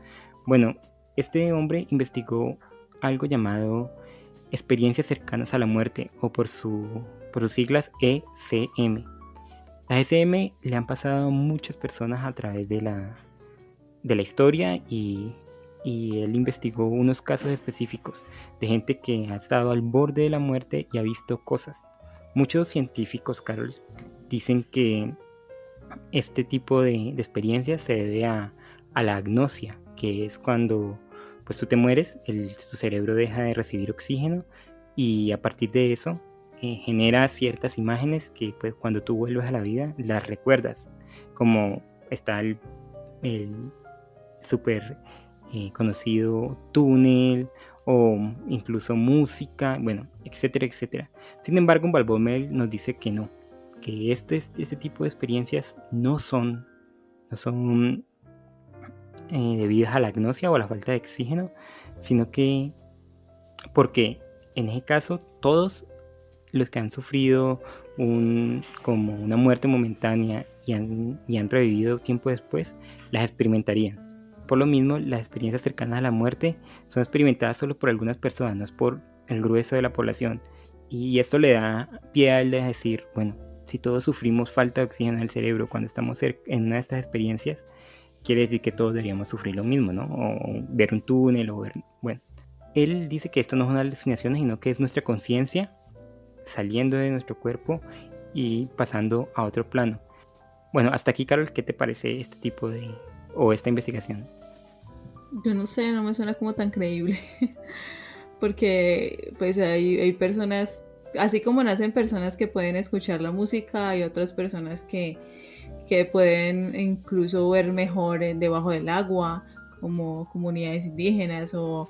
Bueno, este hombre investigó algo llamado experiencias cercanas a la muerte, o por sus siglas ECM. A ECM le han pasado a muchas personas a través de la historia y él investigó unos casos específicos de gente que ha estado al borde de la muerte y ha visto cosas. Muchos científicos, Carol, dicen que este tipo de experiencias se debe a la agnosia, que es cuando pues tú te mueres, tu cerebro deja de recibir oxígeno y a partir de eso genera ciertas imágenes que pues cuando tú vuelves a la vida las recuerdas, como está el súper conocido túnel o incluso música, bueno, etcétera, etcétera. Sin embargo, Van Bommel nos dice que no, que este tipo de experiencias no son debidas a la agnosia o a la falta de oxígeno, sino que porque en ese caso todos los que han sufrido como una muerte momentánea y han revivido tiempo después, las experimentarían. Por lo mismo, las experiencias cercanas a la muerte son experimentadas solo por algunas personas, no es por el grueso de la población. Y esto le da pie a él de decir, bueno, si todos sufrimos falta de oxígeno en el cerebro cuando estamos en una de estas experiencias, quiere decir que todos deberíamos sufrir lo mismo, ¿no? O ver un túnel bueno. Él dice que esto no es una alucinación, sino que es nuestra conciencia saliendo de nuestro cuerpo y pasando a otro plano. Bueno, hasta aquí, Carol, ¿qué te parece este tipo o esta investigación? Yo no sé, no me suena como tan creíble. Porque pues hay personas, así como nacen personas que pueden escuchar la música, hay otras personas que pueden incluso ver mejor debajo del agua, como comunidades indígenas, o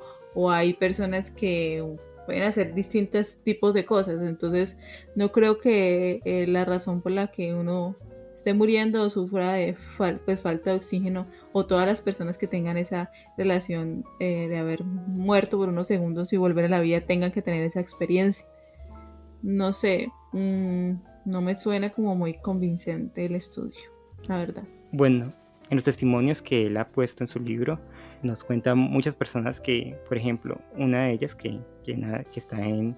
hay personas que pueden hacer distintos tipos de cosas. Entonces no creo que la razón por la que uno esté muriendo o sufra de falta de oxígeno, o todas las personas que tengan esa relación de haber muerto por unos segundos y volver a la vida tengan que tener esa experiencia. No sé, No me suena como muy convincente el estudio, la verdad. Bueno, en los testimonios que él ha puesto en su libro, nos cuentan muchas personas que, por ejemplo, una de ellas que está en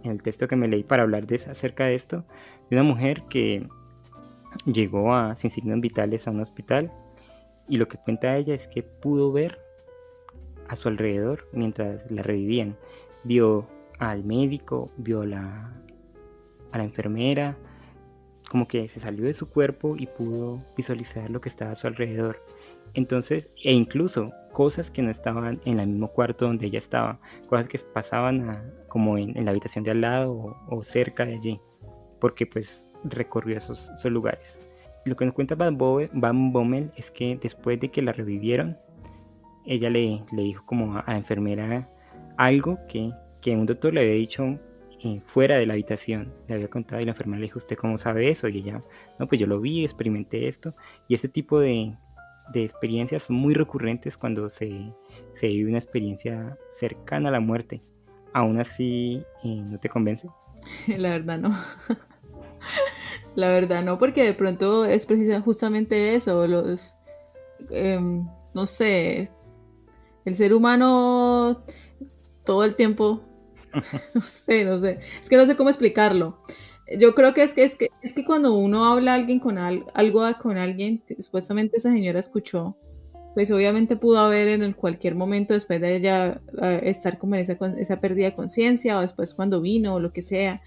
el texto que me leí para hablar acerca de esto, de una mujer que llegó sin signos vitales a un hospital, y lo que cuenta ella es que pudo ver a su alrededor mientras la revivían. Vio al médico, vio a la enfermera, como que se salió de su cuerpo y pudo visualizar lo que estaba a su alrededor. Entonces, e incluso cosas que no estaban en el mismo cuarto donde ella estaba, cosas que pasaban como en la habitación de al lado o cerca de allí, porque pues recorrió esos lugares. Lo que nos cuenta Van Bommel es que después de que la revivieron, ella le dijo como a la enfermera algo que un doctor le había dicho fuera de la habitación. Le había contado y la enfermera le dijo: ¿usted cómo sabe eso? Y ella: no, pues yo lo vi, experimenté esto. Y este tipo de experiencias son muy recurrentes cuando se vive una experiencia cercana a la muerte. Aún así, ¿no te convence? La verdad no. La verdad no, porque de pronto es precisamente justamente eso, no sé, el ser humano todo el tiempo, no sé, es que no sé cómo explicarlo. Yo creo que es que cuando uno habla a alguien algo con alguien, supuestamente esa señora escuchó, pues obviamente pudo haber en cualquier momento después de ella estar como en esa pérdida de conciencia, o después cuando vino o lo que sea,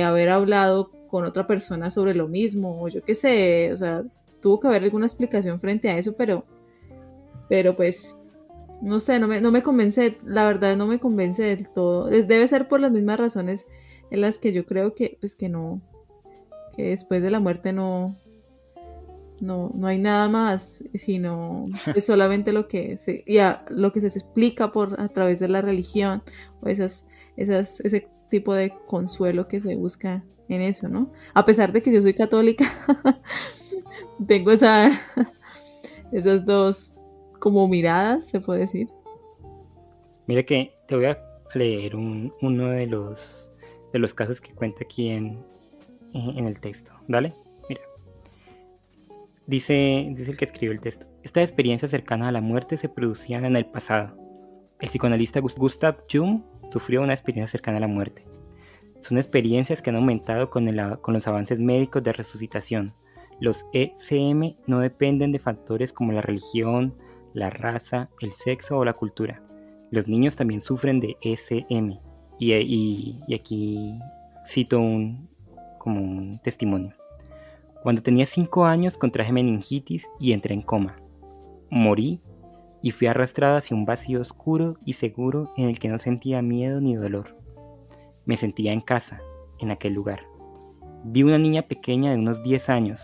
haber hablado con otra persona sobre lo mismo, o yo qué sé, o sea, tuvo que haber alguna explicación frente a eso, pero pues, no sé, no me convence, la verdad no me convence del todo. Debe ser por las mismas razones en las que yo creo que, pues que no, que después de la muerte no hay nada más, sino es solamente lo que lo que se explica a través de la religión, o ese tipo de consuelo que se busca en eso, ¿no? A pesar de que yo soy católica, tengo esas dos como miradas, se puede decir. Mira que te voy a leer uno de los casos que cuenta aquí en el texto. ¿Dale? Mira. Dice el que escribió el texto: esta experiencia cercana a la muerte se producían en el pasado. El psicoanalista Gustav Jung sufrió una experiencia cercana a la muerte. Son experiencias que han aumentado con los avances médicos de resucitación. Los ECM no dependen de factores como la religión, la raza, el sexo o la cultura. Los niños también sufren de ECM. Y aquí cito como un testimonio. Cuando tenía 5 años contraje meningitis y entré en coma. Morí y fui arrastrado hacia un vacío oscuro y seguro en el que no sentía miedo ni dolor. Me sentía en casa, en aquel lugar. Vi una niña pequeña de unos 10 años.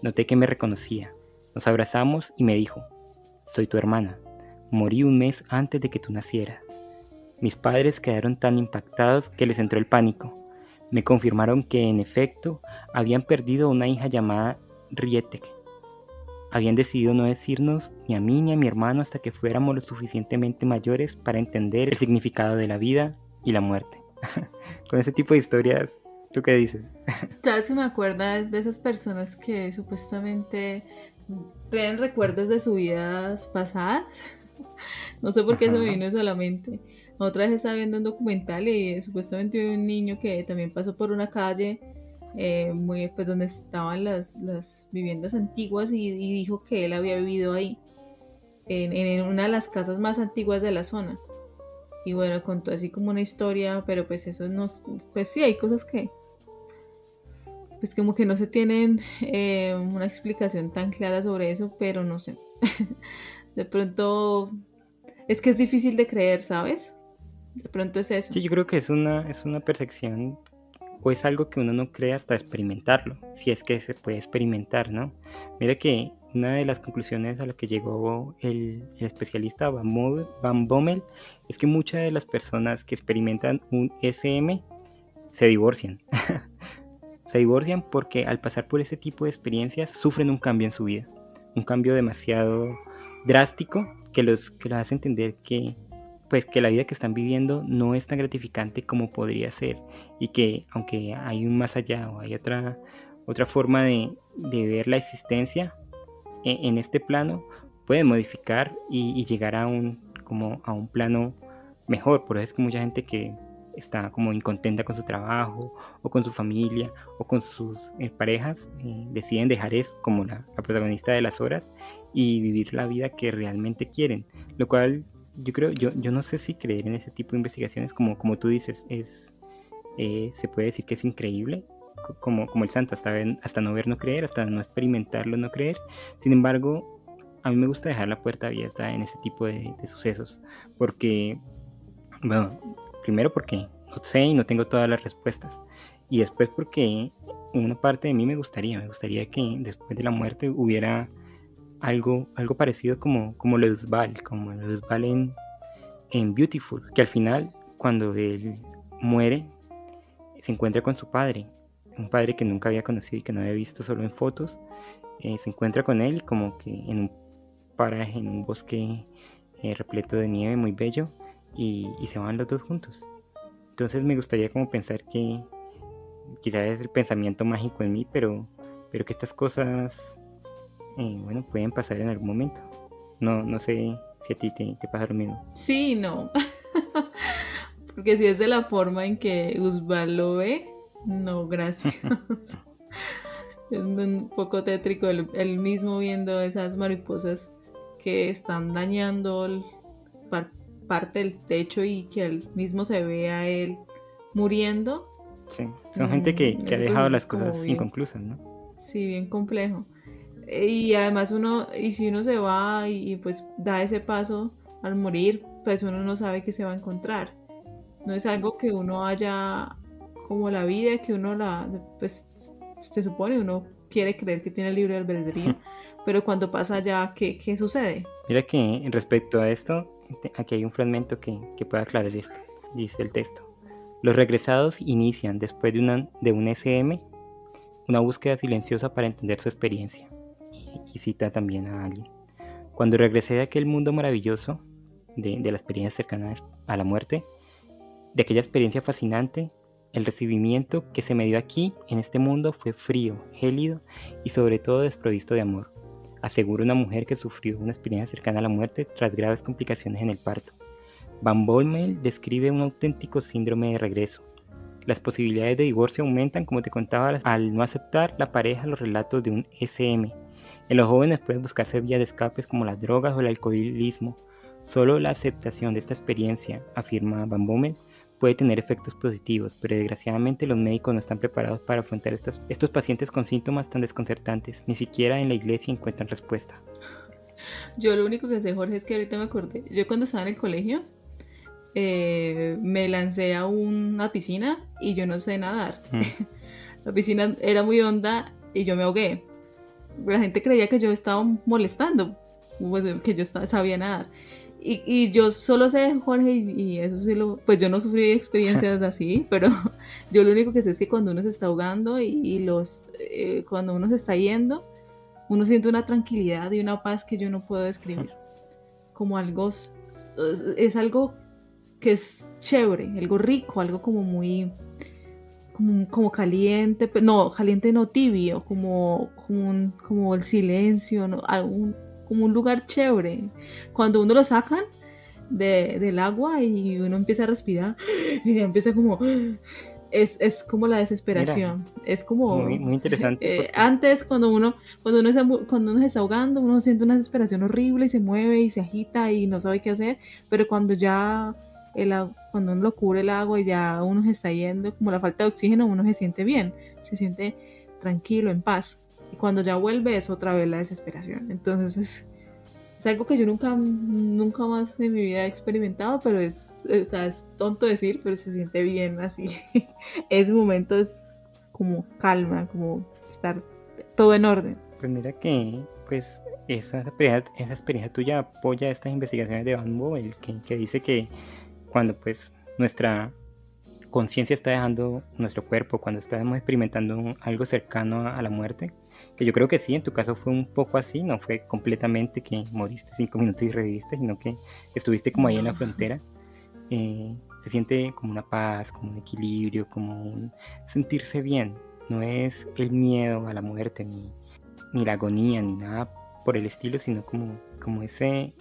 Noté que me reconocía. Nos abrazamos y me dijo: soy tu hermana. Morí un mes antes de que tú nacieras. Mis padres quedaron tan impactados que les entró el pánico. Me confirmaron que, en efecto, habían perdido una hija llamada Rietek. Habían decidido no decirnos ni a mí ni a mi hermano hasta que fuéramos lo suficientemente mayores para entender el significado de la vida y la muerte. Con ese tipo de historias, ¿tú qué dices? ¿Sabes que me acuerda de esas personas que supuestamente traen recuerdos de sus vidas pasadas? No sé por qué se me vino eso a la mente. Otra vez estaba viendo un documental y supuestamente un niño que también pasó por una calle pues donde estaban las viviendas antiguas, y dijo que él había vivido ahí, en una de las casas más antiguas de la zona. Y bueno, contó así como una historia, pero pues eso no, pues sí, hay cosas que pues como que no se tienen una explicación tan clara sobre eso, pero no sé. De pronto es que es difícil de creer, ¿sabes? De pronto es eso. Sí, yo creo que es una percepción, o es algo que uno no cree hasta experimentarlo, si es que se puede experimentar, ¿no? Mira que una de las conclusiones a la que llegó el especialista Van Bommel es que muchas de las personas que experimentan un SM se divorcian. Se divorcian porque al pasar por ese tipo de experiencias sufren un cambio en su vida, un cambio demasiado drástico que los hace entender que pues que la vida que están viviendo no es tan gratificante como podría ser, y que aunque hay un más allá o hay otra forma de ver la existencia en este plano, pueden modificar y llegar como a un plano mejor. Por eso es que mucha gente que está como incontenta con su trabajo o con su familia o con sus parejas, deciden dejar eso, como la protagonista de Las Horas, y vivir la vida que realmente quieren, lo cual yo no sé si creer en ese tipo de investigaciones, como tú dices, se puede decir que es increíble, como el santo, hasta no ver no creer, hasta no experimentarlo no creer. Sin embargo, a mí me gusta dejar la puerta abierta en ese tipo de sucesos, porque, bueno, primero porque no sé y no tengo todas las respuestas, y después porque una parte de mí me gustaría que después de la muerte hubiera algo parecido como lo de Usbal en Beautiful, que al final, cuando él muere, se encuentra con su padre, un padre que nunca había conocido y que no había visto solo en fotos. Se encuentra con él como que en un paraje, en un bosque repleto de nieve muy bello, y se van los dos juntos. Entonces me gustaría como pensar que quizás es el pensamiento mágico en mí, pero que estas cosas bueno, pueden pasar en algún momento. No sé si a ti te pasa lo mismo. Sí, no. Porque si es de la forma en que Usbal lo ve, no, gracias. Es un poco tétrico él mismo viendo esas mariposas que están dañando parte del techo y que él mismo se ve a él muriendo. Sí, son gente que ha dejado las cosas bien, inconclusas, ¿no? Sí, bien complejo. Y además si uno se va y pues da ese paso al morir, pues uno no sabe qué se va a encontrar. No es algo que uno haya como la vida, que uno pues se supone, uno quiere creer que tiene libre albedrío, pero cuando pasa ya, ¿qué sucede? Mira que respecto a esto, aquí hay un fragmento que puede aclarar esto. Dice el texto: los regresados inician, después de un SM, una búsqueda silenciosa para entender su experiencia. Y cita también a alguien: cuando regresé de aquel mundo maravilloso, de la experiencia cercana a la muerte, de aquella experiencia fascinante, el recibimiento que se me dio aquí, en este mundo, fue frío, gélido y sobre todo desprovisto de amor, asegura una mujer que sufrió una experiencia cercana a la muerte tras graves complicaciones en el parto. Van Bommel describe un auténtico síndrome de regreso. Las posibilidades de divorcio aumentan, como te contaba, al no aceptar la pareja los relatos de un SM. En los jóvenes pueden buscarse vías de escapes como las drogas o el alcoholismo. Solo la aceptación de esta experiencia, afirma Van Bommel, puede tener efectos positivos, pero desgraciadamente los médicos no están preparados para afrontar estos pacientes con síntomas tan desconcertantes. Ni siquiera en la iglesia encuentran respuesta. Yo lo único que sé, Jorge, es que ahorita me acordé. Yo cuando estaba en el colegio me lancé a una piscina y yo no sé nadar. La piscina era muy honda y yo me ahogué. La gente creía que yo estaba molestando, pues, que yo sabía nadar. Y yo solo sé, Jorge, y eso sí pues yo no sufrí experiencias así, pero yo lo único que sé es que cuando uno se está ahogando cuando uno se está yendo, uno siente una tranquilidad y una paz que yo no puedo describir. Como algo, es algo que es chévere, algo rico, algo como muy, como caliente, caliente no, tibio, como el silencio, ¿no? Como un lugar chévere. Cuando uno lo sacan del agua y uno empieza a respirar, y empieza como... Es como la desesperación. Mira, es como... Muy, muy interesante. Antes, cuando uno se está ahogando, uno siente una desesperación horrible y se mueve y se agita y no sabe qué hacer. Pero cuando ya cuando uno lo cubre el agua y ya uno se está yendo, como la falta de oxígeno, uno se siente bien, se siente tranquilo, en paz. Y cuando ya vuelve es otra vez la desesperación. Entonces es algo que yo nunca más en mi vida he experimentado, pero es tonto decir, pero se siente bien así. Ese momento es como calma, como estar todo en orden. Pues mira que pues esa experiencia tuya apoya estas investigaciones de Van Bommel, que dice que cuando pues nuestra conciencia está dejando nuestro cuerpo, cuando estamos experimentando algo cercano a la muerte, que yo creo que sí, en tu caso fue un poco así, no fue completamente que moriste 5 minutos y reviviste, sino que estuviste como ahí en la frontera. se siente como una paz, como un equilibrio, como un sentirse bien. No es el miedo a la muerte, ni la agonía, ni nada por el estilo, sino como ese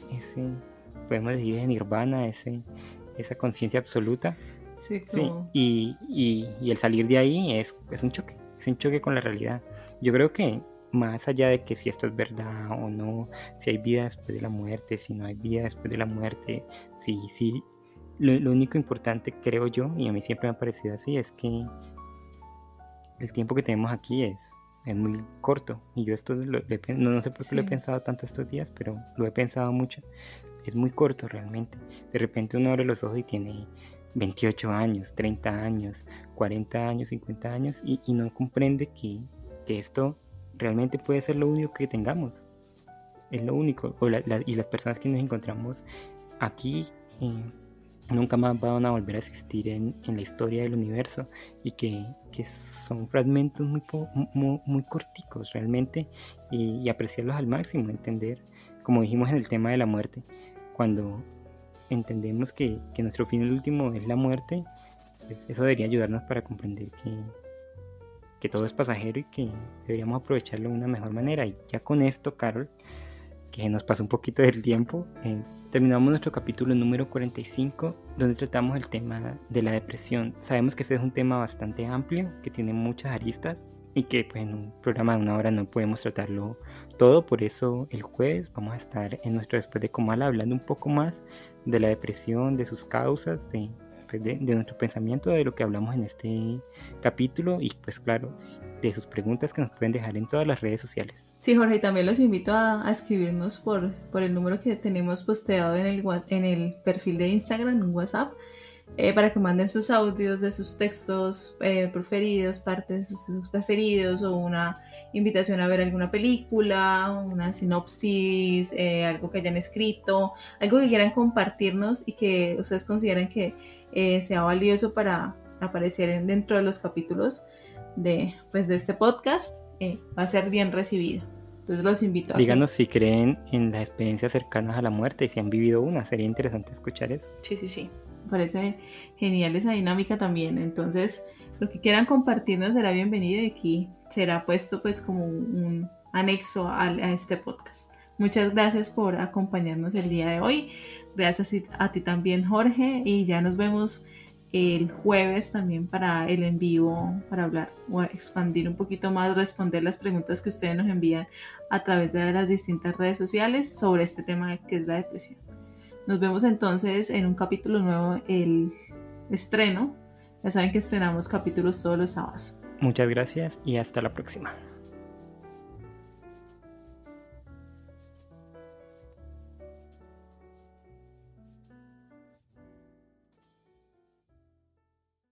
podemos decir, ese nirvana, esa conciencia absoluta. Sí, Sí, como... y el salir de ahí es un choque con la realidad. Yo creo que más allá de que si esto es verdad o no, si hay vida después de la muerte, si no hay vida después de la muerte, si lo único importante, creo yo, y a mí siempre me ha parecido así, es que el tiempo que tenemos aquí es muy corto. Y yo esto no sé por qué lo he Sí. pensado tanto estos días, pero lo he pensado mucho. Es muy corto realmente. De repente uno abre los ojos y tiene 28 años, 30 años, 40 años, 50 años y no comprende que esto realmente puede ser lo único que tengamos. Es lo único. Y las personas que nos encontramos aquí nunca más van a volver a existir en la historia del universo y que son fragmentos muy corticos realmente y apreciarlos al máximo, entender, como dijimos en el tema de la muerte, cuando entendemos que nuestro fin último es la muerte, pues eso debería ayudarnos para comprender que todo es pasajero y que deberíamos aprovecharlo de una mejor manera. Y ya con esto, Carol, que nos pasó un poquito del tiempo, terminamos nuestro capítulo número 45, donde tratamos el tema de la depresión. Sabemos que ese es un tema bastante amplio, que tiene muchas aristas y que pues, en un programa de 1 hora no podemos tratarlo todo. Por eso el jueves vamos a estar en nuestro Después de Comala hablando un poco más de la depresión, de sus causas, de nuestro pensamiento, de lo que hablamos en este capítulo y pues claro, de sus preguntas que nos pueden dejar en todas las redes sociales. Sí, Jorge, y también los invito a escribirnos por el número que tenemos posteado en el perfil de Instagram, en WhatsApp, para que manden sus audios de sus textos preferidos, partes de sus textos preferidos, o una invitación a ver alguna película, una sinopsis, algo que hayan escrito, algo que quieran compartirnos y que ustedes consideren que sea valioso para aparecer dentro de los capítulos de este podcast. Va a ser bien recibido. Entonces los invito a díganos si creen en las experiencias cercanas a la muerte y si han vivido una. Sería interesante escuchar eso. Sí. Me parece genial esa dinámica también. Entonces, lo que quieran compartirnos será bienvenido y aquí será puesto pues como un anexo a este podcast. Muchas gracias por acompañarnos el día de hoy. Gracias a ti también, Jorge, y ya nos vemos el jueves también para el en vivo, para hablar o expandir un poquito más, responder las preguntas que ustedes nos envían a través de las distintas redes sociales sobre este tema que es la depresión. Nos vemos entonces en un capítulo nuevo, el estreno. Ya saben que estrenamos capítulos todos los sábados. Muchas gracias y hasta la próxima.